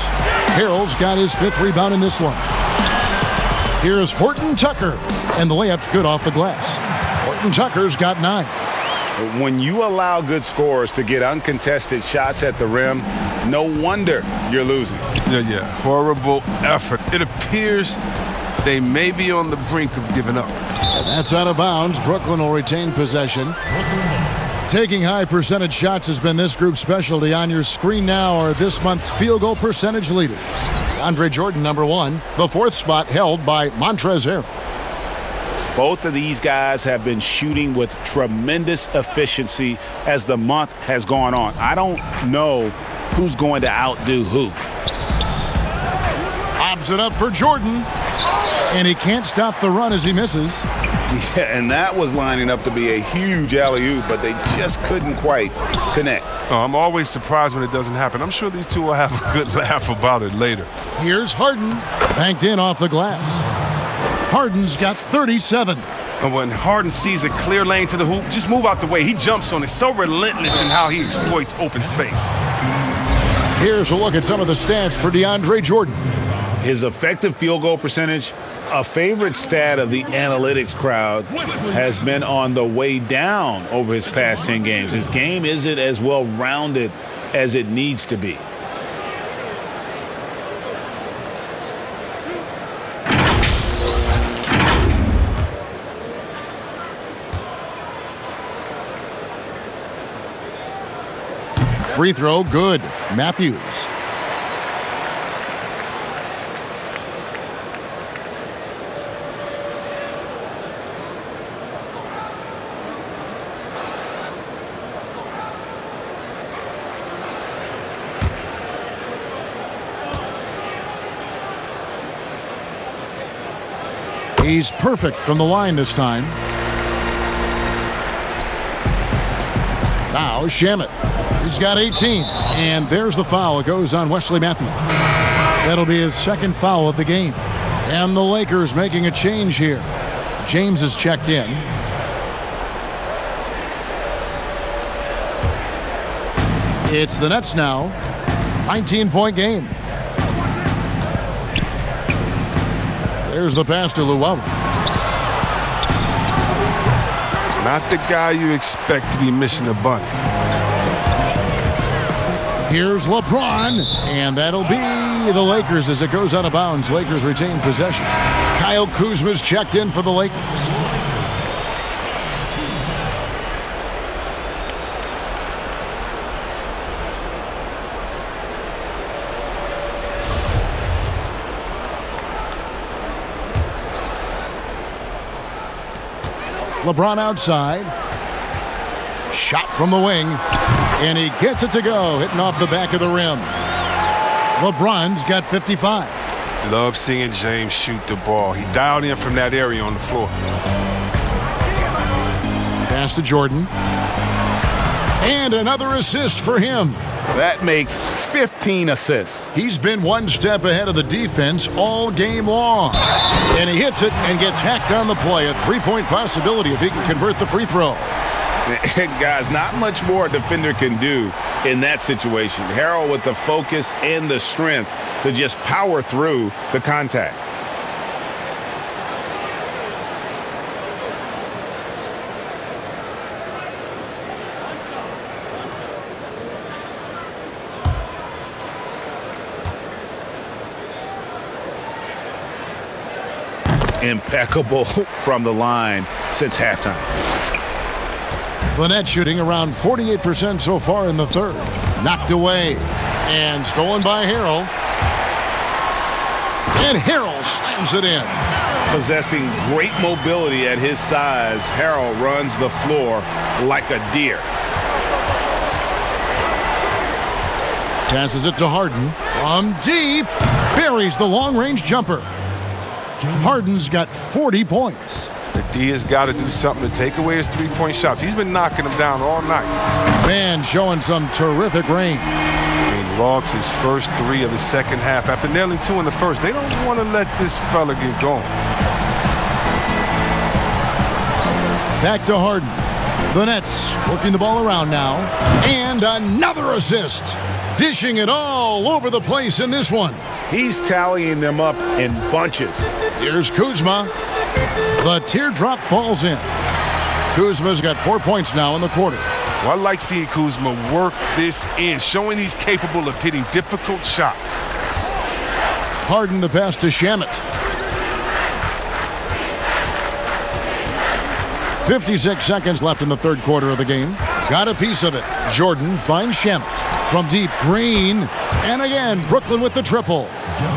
Harrell's got his 5th rebound in this one. Here's Horton Tucker, and the layup's good off the glass. Horton Tucker's got 9. When you allow good scorers to get uncontested shots at the rim, no wonder you're losing. Yeah. Horrible effort. It appears they may be on the brink of giving up. And that's out of bounds. Brooklyn will retain possession. Taking high percentage shots has been this group's specialty. On your screen now are this month's field goal percentage leaders. Andre Jordan, number 1. The 4th spot held by Montrezl Harrell. Both of these guys have been shooting with tremendous efficiency as the month has gone on. I don't know who's going to outdo who. Lobs it up for Jordan. And he can't stop the run as he misses. Yeah, and that was lining up to be a huge alley-oop, but they just couldn't quite connect. Oh, I'm always surprised when it doesn't happen. I'm sure these two will have a good laugh about it later. Here's Harden. Banked in off the glass. Harden's got 37. And when Harden sees a clear lane to the hoop, just move out the way. He jumps on it. So relentless in how he exploits open space. Here's a look at some of the stats for DeAndre Jordan. His effective field goal percentage, a favorite stat of the analytics crowd, has been on the way down over his past 10 games. His game isn't as well-rounded as it needs to be. Free throw, good. Matthews. He's perfect from the line this time. Now Shamet. He's got 18. And there's the foul. It goes on Wesley Matthews. That'll be his 2nd foul of the game. And the Lakers making a change here. James is checked in. It's the Nets now. 19-point game. There's the pass to Llewellyn. Not the guy you expect to be missing a bunny. Here's LeBron, and that'll be the Lakers as it goes out of bounds. Lakers retain possession. Kyle Kuzma's checked in for the Lakers. LeBron outside. Shot from the wing. And he gets it to go, hitting off the back of the rim. LeBron's got 55. Love seeing James shoot the ball. He dialed in from that area on the floor. Pass to Jordan. And another assist for him. That makes 15 assists. He's been one step ahead of the defense all game long. And he hits it and gets hacked on the play. A 3-point possibility if he can convert the free throw. Guys, not much more a defender can do in that situation. Harrell with the focus and the strength to just power through the contact. Impeccable from the line since halftime. The Nets shooting around 48% so far in the third. Knocked away and stolen by Harrell. And Harrell slams it in. Possessing great mobility at his size, Harrell runs the floor like a deer. Passes it to Harden. From deep, buries the long-range jumper. Harden's got 40 points. The D has got to do something to take away his 3-point shots. He's been knocking them down all night. Man showing some terrific range. He logs his first 3 of the second half after nailing 2 in the first. They don't want to let this fella get going. Back to Harden. The Nets working the ball around now. And another assist. Dishing it all over the place in this one. He's tallying them up in bunches. Here's Kuzma. The teardrop falls in. Kuzma's got 4 points now in the quarter. Well, I like seeing Kuzma work this in, showing he's capable of hitting difficult shots. Harden the pass to Shamet. 56 seconds left in the third quarter of the game. Got a piece of it. Jordan finds Shamet. From deep, Green. And again, Brooklyn with the triple.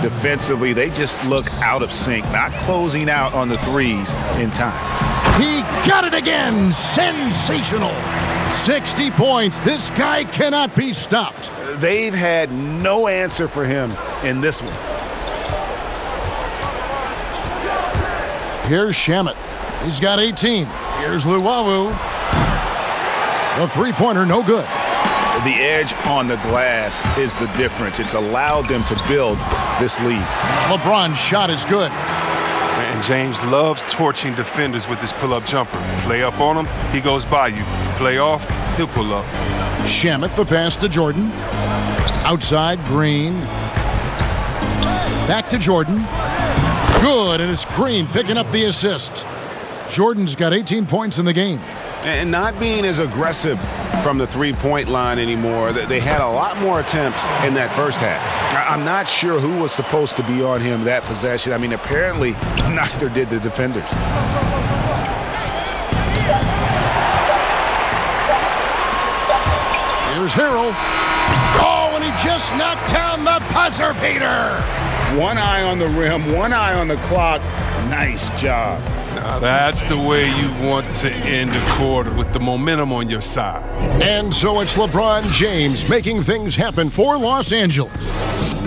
Defensively, they just look out of sync, not closing out on the threes in time. He got it again. Sensational. 60 points. This guy cannot be stopped. They've had no answer for him in this one. Here's Shamet. He's got 18. Here's Luwawu. The three-pointer, no good. The edge on the glass is the difference. It's allowed them to build this lead. LeBron's shot is good. And James loves torching defenders with his pull-up jumper. Play up on him, he goes by you. Play off, he'll pull up. Shamet, the pass to Jordan. Outside, Green. Back to Jordan. Good, and it's Green picking up the assist. Jordan's got 18 points in the game. And not being as aggressive from the three-point line anymore. They had a lot more attempts in that first half. I'm not sure who was supposed to be on him that possession. I mean, apparently neither did the defenders. Here's Harrell. Oh, and he just knocked down the buzzer beater. One eye on the rim, one eye on the clock. Nice job. Now that's the way you want to end a quarter, with the momentum on your side. And so it's LeBron James making things happen for Los Angeles.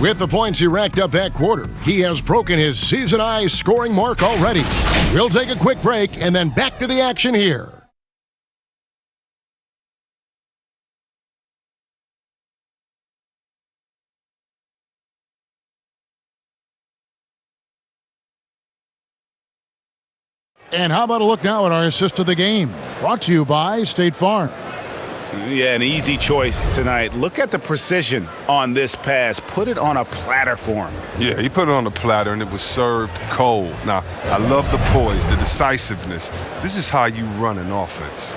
With the points he racked up that quarter, he has broken his season-high scoring mark already. We'll take a quick break and then back to the action here. And how about a look now at our assist of the game? Brought to you by State Farm. Yeah, an easy choice tonight. Look at the precision on this pass. Put it on a platter for him. Yeah, he put it on a platter, and it was served cold. Now, I love the poise, the decisiveness. This is how you run an offense.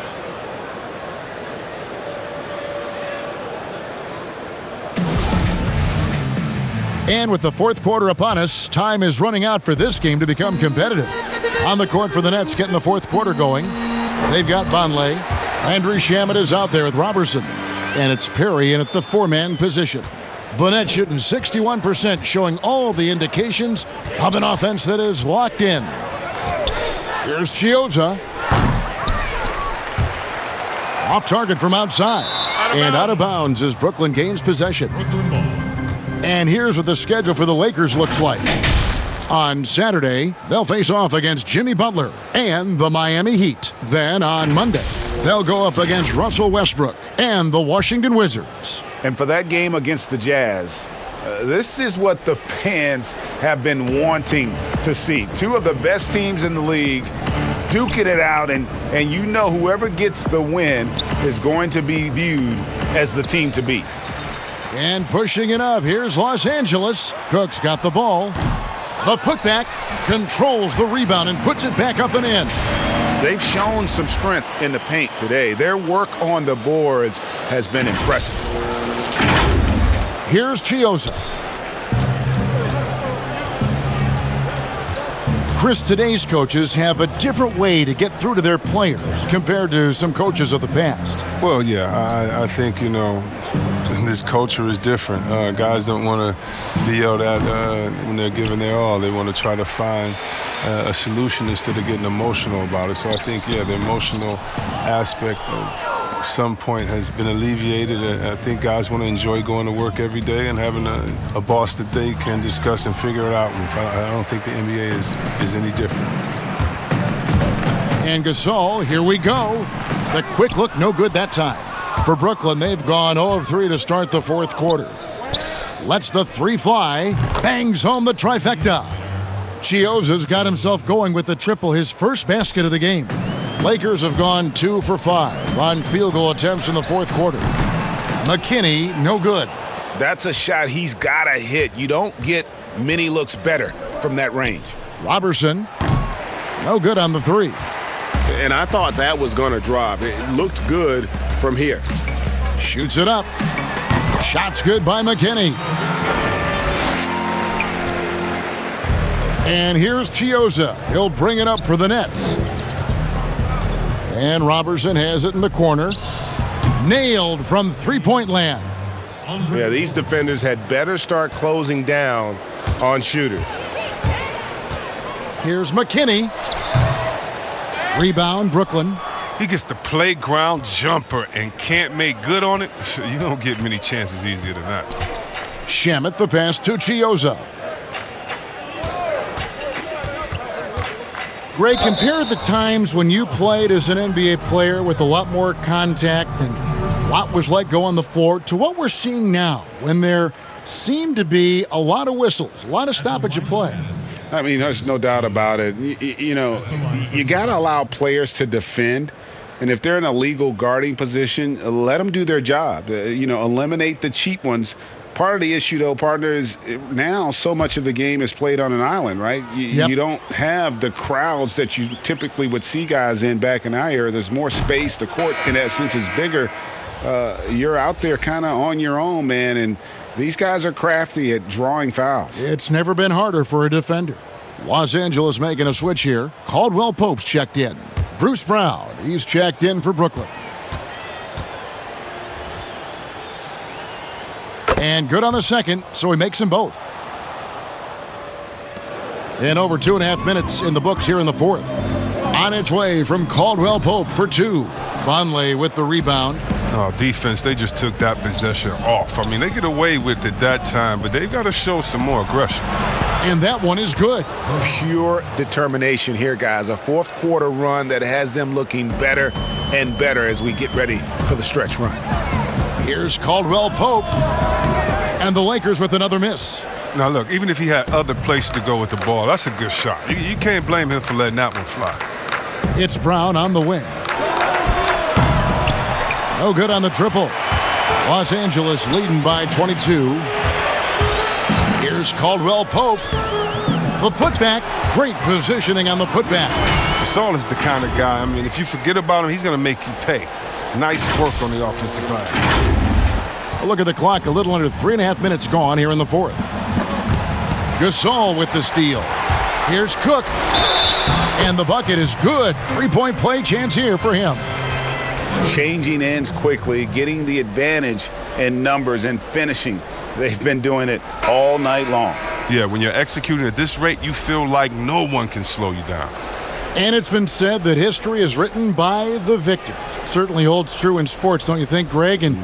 And with the fourth quarter upon us, time is running out for this game to become competitive. On the court for the Nets, getting the fourth quarter going. They've got Vonleh. Landry Shamet is out there with Robertson. And it's Perry in at the four-man position. The Nets shooting 61%, showing all the indications of an offense that is locked in. Here's Chiozza. Off target from outside. And out of bounds as Brooklyn gains possession. And here's what the schedule for the Lakers looks like. On Saturday, they'll face off against Jimmy Butler and the Miami Heat. Then on Monday, they'll go up against Russell Westbrook and the Washington Wizards. And for that game against the Jazz, this is what the fans have been wanting to see. Two of the best teams in the league duking it out, and you know whoever gets the win is going to be viewed as the team to beat. And pushing it up, here's Los Angeles. Cook's got the ball. The putback controls the rebound and puts it back up and in. They've shown some strength in the paint today. Their work on the boards has been impressive. Here's Chiozza. Chris, today's coaches have a different way to get through to their players compared to some coaches of the past. Well, yeah, I think, this culture is different. Guys don't want to be yelled at when they're giving their all. They want to try to find a solution instead of getting emotional about it. So I think, the emotional aspect of some point has been alleviated. I think guys want to enjoy going to work every day and having a boss that they can discuss and figure it out with. I don't think the NBA is any different. And Gasol, here we go. The quick look, no good that time. For Brooklyn, they've gone 0 of 3 to start the fourth quarter. Lets the three fly, bangs home the trifecta. Chiozza's got himself going with the triple, his first basket of the game. Lakers have gone 2 for 5 on field goal attempts in the fourth quarter. McKinney, no good. That's a shot he's got to hit. You don't get many looks better from that range. Robertson, no good on the three. And I thought that was going to drop. It looked good from here. Shoots it up. Shot's good by McKinney. And here's Chiozza. He'll bring it up for the Nets. And Robertson has it in the corner. nailed from three-point land. Yeah, these defenders had better start closing down on shooters. Here's McKinney. Rebound, Brooklyn. He gets the playground jumper and can't make good on it. You don't get many chances easier than that. Shamet the pass to Chiozza. Greg, compare the times when you played as an NBA player with a lot more contact and what was like go on the floor to what we're seeing now when there seem to be a lot of whistles, a lot of stoppage of play. I mean, there's no doubt about it. You got to allow players to defend. And if they're in a legal guarding position, let them do their job. Eliminate the cheap ones. Part of the issue, though, partner, is now so much of the game is played on an island, right? You don't have the crowds that you typically would see guys in back in our era. There's more space. The court, in that sense, is bigger. You're out there kind of on your own, man, and these guys are crafty at drawing fouls. It's never been harder for a defender. Los Angeles making a switch here. Caldwell Pope's checked in. Bruce Brown, he's checked in for Brooklyn. And good on the second, so he makes them both. And over 2.5 minutes in the books here in the fourth. On its way from Caldwell Pope for two. Vonleh with the rebound. Oh, defense, they just took that possession off. I mean, they get away with it that time, but they've got to show some more aggression. And that one is good. Pure determination here, guys. A fourth quarter run that has them looking better and better as we get ready for the stretch run. Here's Caldwell Pope. And the Lakers with another miss. Now, look, even if he had other places to go with the ball, that's a good shot. You can't blame him for letting that one fly. It's Brown on the wing. No good on the triple. Los Angeles leading by 22. Here's Caldwell Pope. The putback. Great positioning on the putback. Gasol is the kind of guy, I mean, if you forget about him, he's going to make you pay. Nice work on the offensive line. Look at the clock. A little under 3.5 minutes gone here in the fourth. Gasol with the steal. Here's Cook. And the bucket is good. Three-point play chance here for him. Changing ends quickly, getting the advantage in numbers and finishing. They've been doing it all night long. Yeah, when you're executing at this rate, you feel like no one can slow you down. And it's been said that history is written by the victor. Certainly holds true in sports, don't you think, Greg? And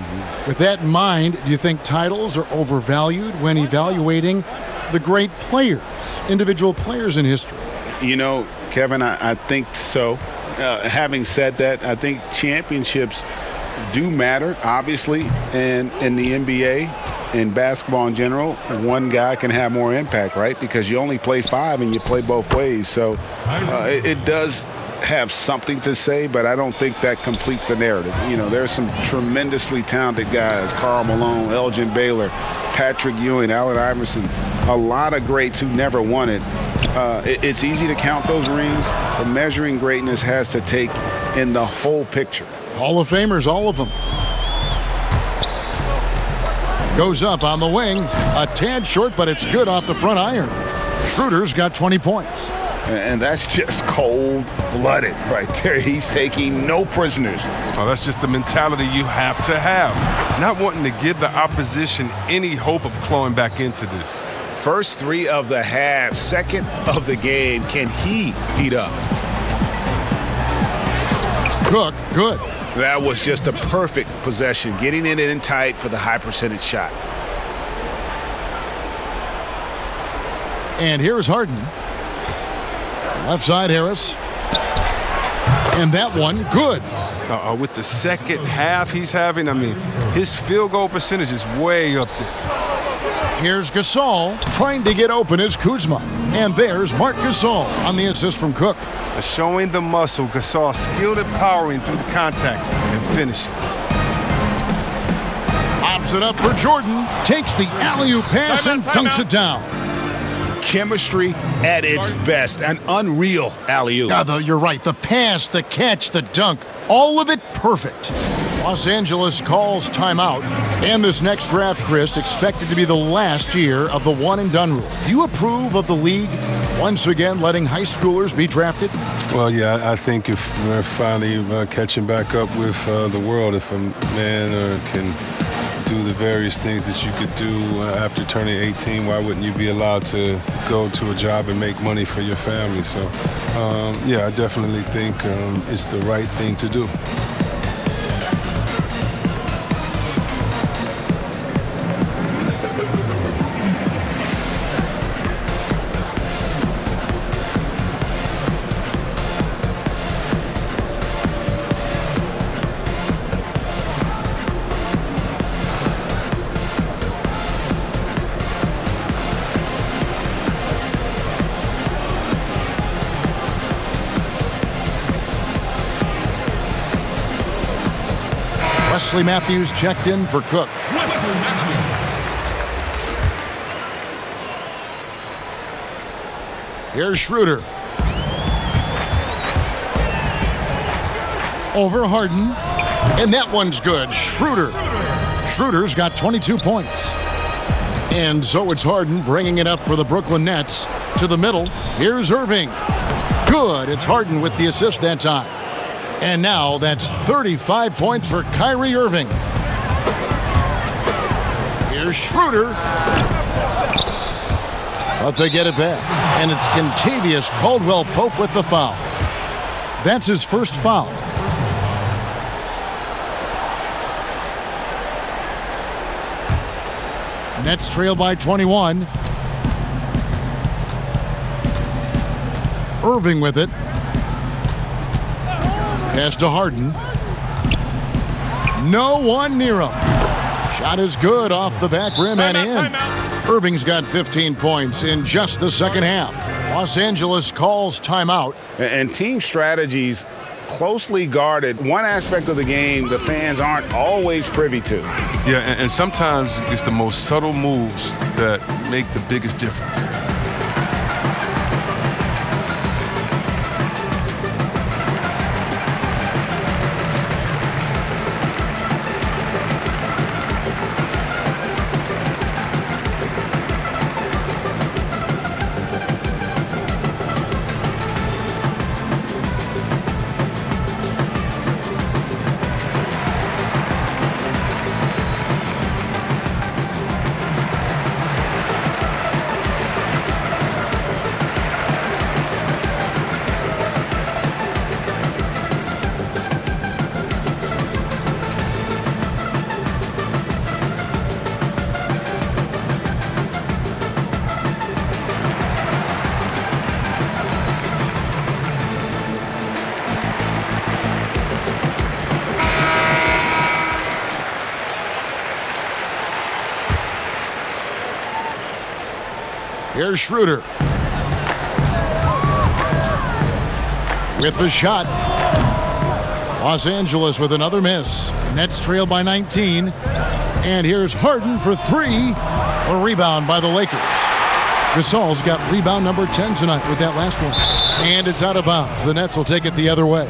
with that in mind, do you think titles are overvalued when evaluating the great players, individual players in history? You know, Kevin, I think so. Having said that, I think championships do matter, obviously, and in the NBA, in basketball in general, one guy can have more impact, right? Because you only play 5 and you play both ways. So it does have something to say, but I don't think that completes the narrative. You know, there's some tremendously talented guys, Karl Malone, Elgin Baylor, Patrick Ewing, Allen Iverson, a lot of greats who never won it. It's easy to count those rings, but measuring greatness has to take in the whole picture. Hall of Famers, all of them. Goes up on the wing. A tad short, but it's good off the front iron. Schroeder's got 20 points. And that's just cold-blooded right there. He's taking no prisoners. Oh, that's just the mentality you have to have. Not wanting to give the opposition any hope of clawing back into this. First 3 of the half, second of the game. Can he heat up? Cook, good. That was just a perfect possession, getting it in tight for the high percentage shot. And here's Harden. Left side, Harris. And that one, good. With the second half he's having, I mean, his field goal percentage is way up there. Here's Gasol trying to get open as Kuzma. And there's Marc Gasol on the assist from Cook. Showing the muscle, Gasol skilled at powering through the contact and finishing. Lobs it up for Jordan. Takes the alley-oop pass and dunks it down. Chemistry at its best. An unreal alley-oop. Yeah, you're right. The pass, the catch, the dunk, all of it perfect. Los Angeles calls timeout. And this next draft, Chris, expected to be the last year of the one-and-done rule. Do you approve of the league once again letting high schoolers be drafted? Well, yeah, I think if we're finally catching back up with the world, if a man can do the various things that you could do after turning 18, why wouldn't you be allowed to go to a job and make money for your family? So, yeah, I definitely think it's the right thing to do. Wesley Matthews checked in for Cook. Here's Schroeder. Over Harden. And that one's good. Schroeder. Schroeder's got 22 points. And so it's Harden bringing it up for the Brooklyn Nets to the middle. Here's Irving. Good. It's Harden with the assist that time. And now that's 35 points for Kyrie Irving. Here's Schroeder. But they get it back. And it's Kentavious Caldwell-Pope with the foul. That's his first foul. Nets trail by 21. Irving with it. Pass to Harden. No one near him. Shot is good off the back rim and in. Irving's got 15 points in just the second half. Los Angeles calls timeout. And team strategies closely guarded. One aspect of the game the fans aren't always privy to. Yeah, and sometimes it's the most subtle moves that make the biggest difference. Here's Schroeder. With the shot. Los Angeles with another miss. Nets trail by 19. And here's Harden for three. A rebound by the Lakers. Gasol's got rebound number 10 tonight with that last one. And it's out of bounds. The Nets will take it the other way.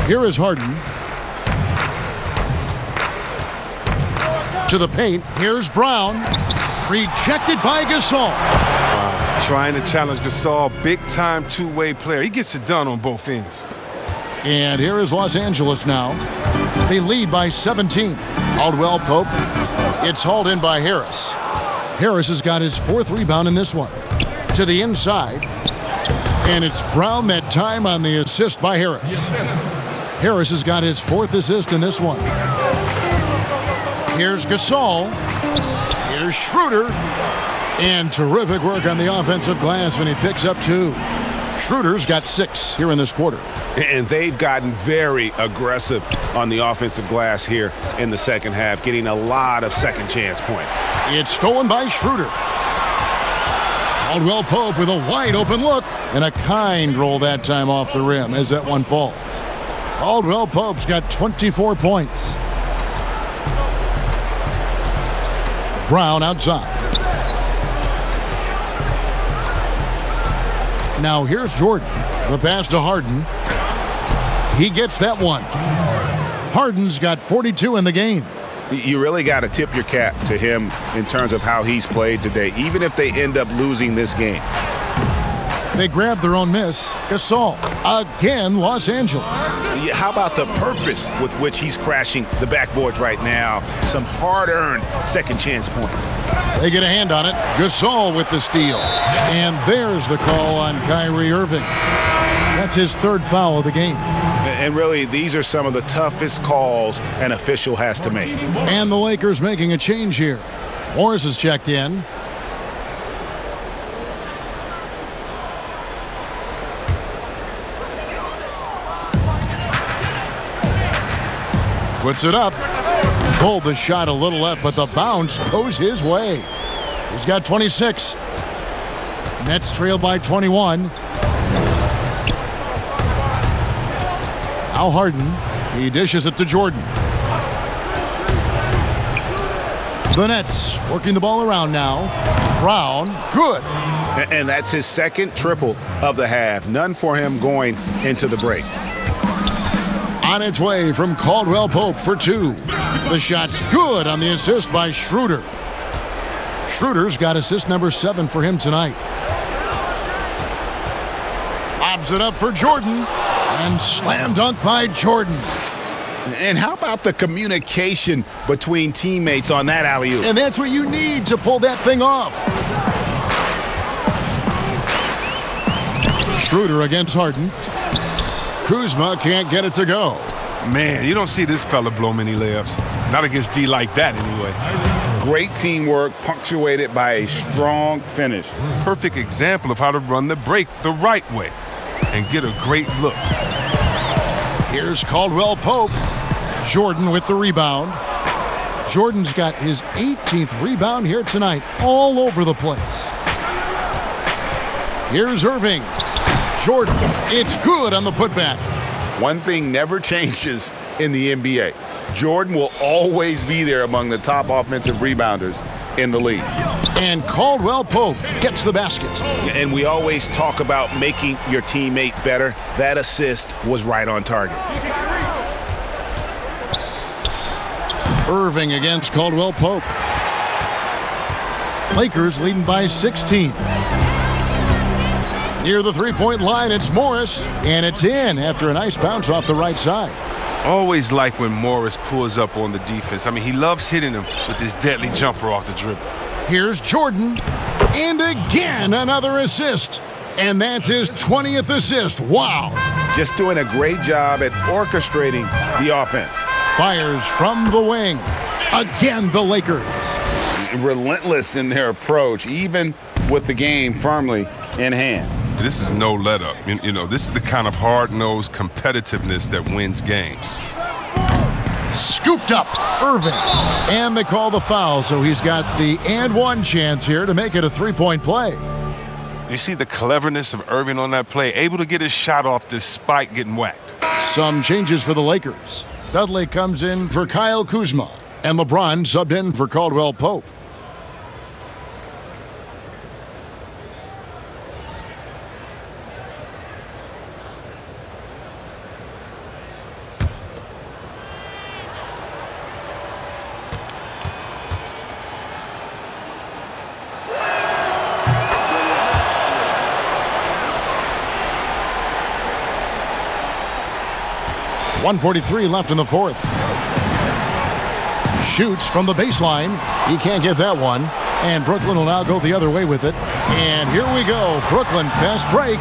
Here is Harden. To the paint. Here's Brown. Rejected by Gasol. Wow. Trying to challenge Gasol. Big-time two-way player. He gets it done on both ends. And here is Los Angeles now. They lead by 17. Caldwell-Pope. It's hauled in by Harris. Harris has got his fourth rebound in this one. To the inside. And it's Brown that time on the assist by Harris. Harris has got his fourth assist in this one. Here's Gasol. Here's Schroeder. And terrific work on the offensive glass, and he picks up two. Schroeder's got 6 here in this quarter. And they've gotten very aggressive on the offensive glass here in the second half, getting a lot of second chance points. It's stolen by Schroeder. Caldwell-Pope with a wide open look, and a kind roll that time off the rim as that one falls. Caldwell-Pope's got 24 points. Brown outside. Now here's Jordan. The pass to Harden. He gets that one. Harden's got 42 in the game. You really got to tip your cap to him in terms of how he's played today, even if they end up losing this game. They grab their own miss. Gasol. Again, Los Angeles. Yeah, how about the purpose with which he's crashing the backboards right now? Some hard-earned second chance points. They get a hand on it. Gasol with the steal. And there's the call on Kyrie Irving. That's his third foul of the game. And really, these are some of the toughest calls an official has to make. And the Lakers making a change here. Morris is checked in. Puts it up. Pulled the shot a little left, but the bounce goes his way. He's got 26. Nets trail by 21. Now Harden. He dishes it to Jordan. The Nets working the ball around now. Brown, good. And that's his second triple of the half. None for him going into the break. On its way from Caldwell Pope for two. The shot's good on the assist by Schroeder. Schroeder's got assist number 7 for him tonight. Lobs it up for Jordan. And slam dunk by Jordan. And how about the communication between teammates on that alley-oop? And that's what you need to pull that thing off. Schroeder against Harden. Kuzma can't get it to go. Man, you don't see this fella blow many layups. Not against D like that, anyway. Great teamwork punctuated by a strong finish. Perfect example of how to run the break the right way and get a great look. Here's Caldwell Pope. Jordan with the rebound. Jordan's got his 18th rebound here tonight, all over the place. Here's Irving. Jordan, it's good on the putback. One thing never changes in the NBA. Jordan will always be there among the top offensive rebounders in the league. And Caldwell Pope gets the basket. And we always talk about making your teammate better. That assist was right on target. Irving against Caldwell Pope. Lakers leading by 16. Near the three-point line, it's Morris, and it's in after a nice bounce off the right side. Always like when Morris pulls up on the defense. I mean, he loves hitting him with this deadly jumper off the dribble. Here's Jordan, and again another assist. And that's his 20th assist. Wow. Just doing a great job at orchestrating the offense. Fires from the wing. Again, the Lakers. Relentless in their approach, even with the game firmly in hand. This is no let-up. You know, this is the kind of hard-nosed competitiveness that wins games. Scooped up, Irving. And they call the foul, so he's got the and one chance here to make it a three-point play. You see the cleverness of Irving on that play, able to get his shot off despite getting whacked. Some changes for the Lakers. Dudley comes in for Kyle Kuzma, and LeBron subbed in for Caldwell Pope. .143 left in the fourth. Shoots from the baseline. He can't get that one. And Brooklyn will now go the other way with it. And here we go. Brooklyn fast break.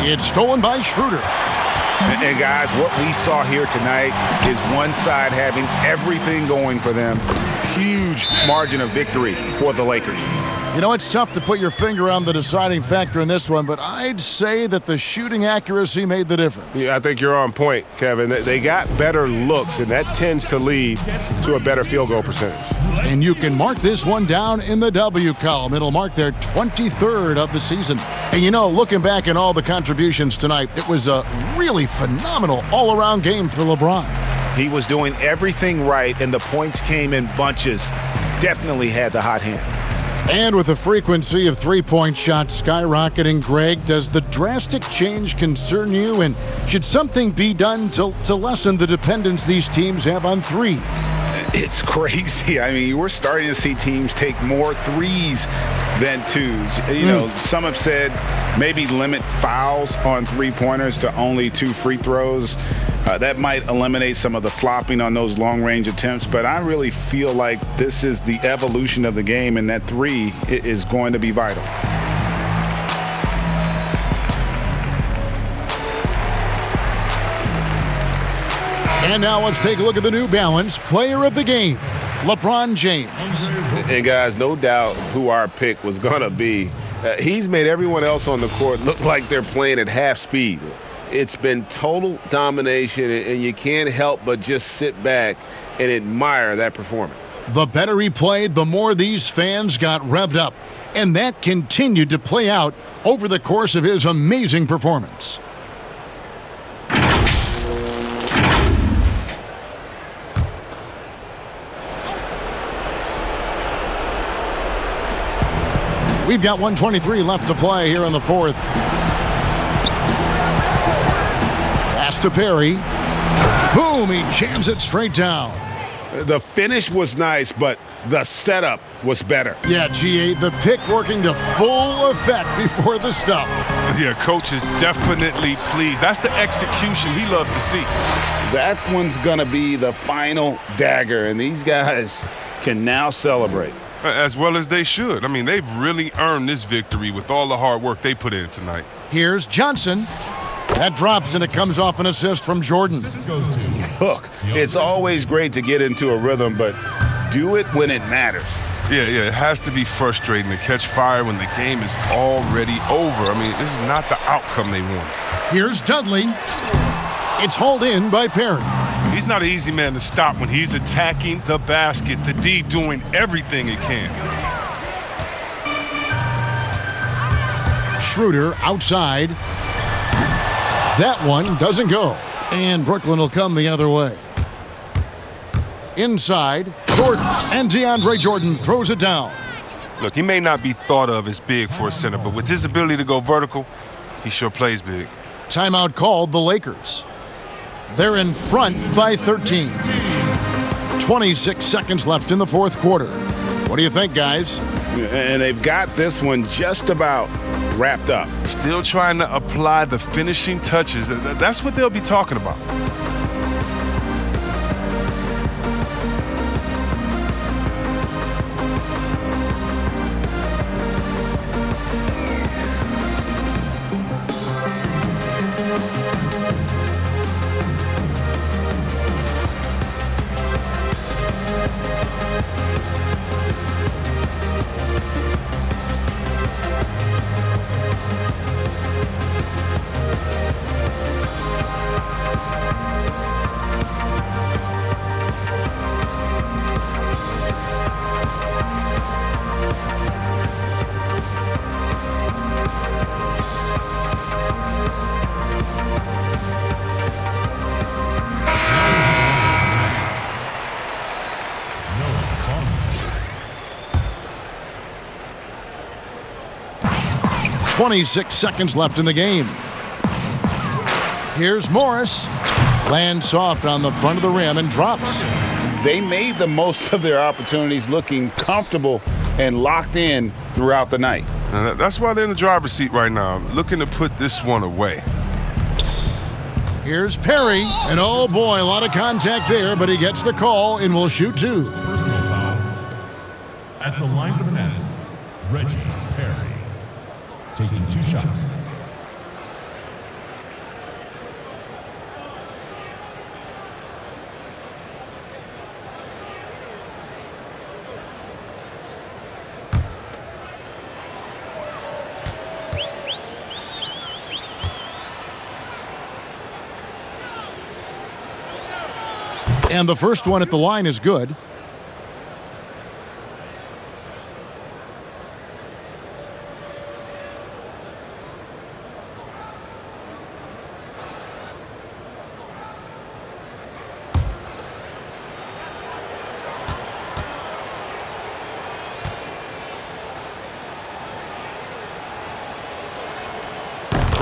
It's stolen by Schroeder. And guys, what we saw here tonight is one side having everything going for them. Huge margin of victory for the Lakers. You know, it's tough to put your finger on the deciding factor in this one, but I'd say that the shooting accuracy made the difference. Yeah, I think you're on point, Kevin. They got better looks, and that tends to lead to a better field goal percentage. And you can mark this one down in the W column. It'll mark their 23rd of the season. And you know, looking back at all the contributions tonight, it was a really phenomenal all-around game for LeBron. He was doing everything right, and the points came in bunches. Definitely had the hot hand. And with the frequency of three-point shots skyrocketing, Greg, does the drastic change concern you? And should something be done to lessen the dependence these teams have on threes? It's crazy. I mean, we're starting to see teams take more threes than twos. You know, some have said maybe limit fouls on three-pointers to only 2 free throws. That might eliminate some of the flopping on those long-range attempts, but I really feel like this is the evolution of the game, and that three is going to be vital. And now let's take a look at the New Balance Player of the Game, LeBron James. And guys, no doubt who our pick was going to be. He's made everyone else on the court look like they're playing at half speed. It's been total domination, and you can't help but just sit back and admire that performance. The better he played, the more these fans got revved up. And that continued to play out over the course of his amazing performance. We've got 1:23 left to play here in the fourth. Pass to Perry. Boom, he jams it straight down. The finish was nice, but the setup was better. Yeah, G8, the pick working to full effect before the stuff. Yeah, coach is definitely pleased. That's the execution he loves to see. That one's going to be the final dagger, and these guys can now celebrate. As well as they should. I mean, they've really earned this victory with all the hard work they put in tonight. Here's Johnson. That drops, and it comes off an assist from Jordan. Look, it's always great to get into a rhythm, but do it when it matters. Yeah, it has to be frustrating to catch fire when the game is already over. I mean, this is not the outcome they wanted. Here's Dudley. It's hauled in by Perry. He's not an easy man to stop when he's attacking the basket. The D doing everything he can. Schroeder outside. That one doesn't go. And Brooklyn will come the other way. Inside, Jordan. And DeAndre Jordan throws it down. Look, he may not be thought of as big for a center, but with his ability to go vertical, he sure plays big. Timeout called the Lakers. They're in front by 13. 26 seconds left in the fourth quarter. What do you think, guys? And they've got this one just about wrapped up. Still trying to apply the finishing touches. That's what they'll be talking about. .26 seconds left in the game. Here's Morris. Lands soft on the front of the rim and drops. They made the most of their opportunities, looking comfortable and locked in throughout the night. That's why they're in the driver's seat right now, looking to put this one away. Here's Perry, and oh boy, a lot of contact there, but he gets the call and will shoot two. Personal foul. At the line for the Nets, Reggie Perry. Taking 2 shots. And the first one at the line is good.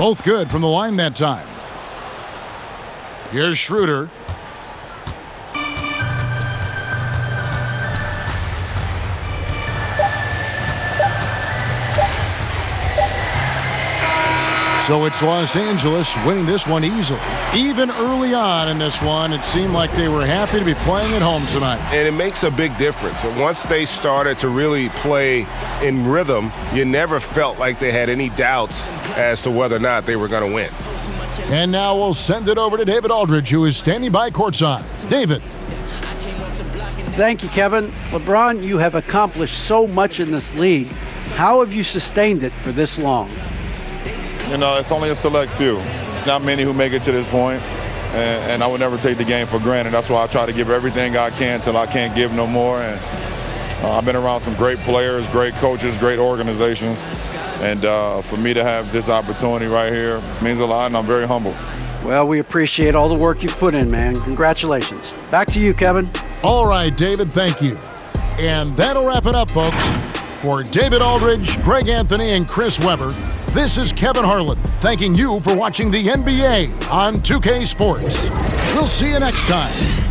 Both good from the line that time. Here's Schroeder. So it's Los Angeles winning this one easily. Even early on in this one, it seemed like they were happy to be playing at home tonight. And it makes a big difference. And once they started to really play in rhythm, you never felt like they had any doubts as to whether or not they were going to win. And now we'll send it over to David Aldridge, who is standing by courtside. David. Thank you, Kevin. LeBron, you have accomplished so much in this league. How have you sustained it for this long? You know, it's only a select few. It's not many who make it to this point, and I would never take the game for granted. That's why I try to give everything I can till I can't give no more. And I've been around some great players, great coaches, great organizations, and for me to have this opportunity right here means a lot, and I'm very humble. Well, we appreciate all the work you've put in, man. Congratulations. Back to you, Kevin. All right, David, thank you. And that'll wrap it up, folks. For David Aldridge, Greg Anthony, and Chris Webber, this is Kevin Harlan thanking you for watching the NBA on 2K Sports. We'll see you next time.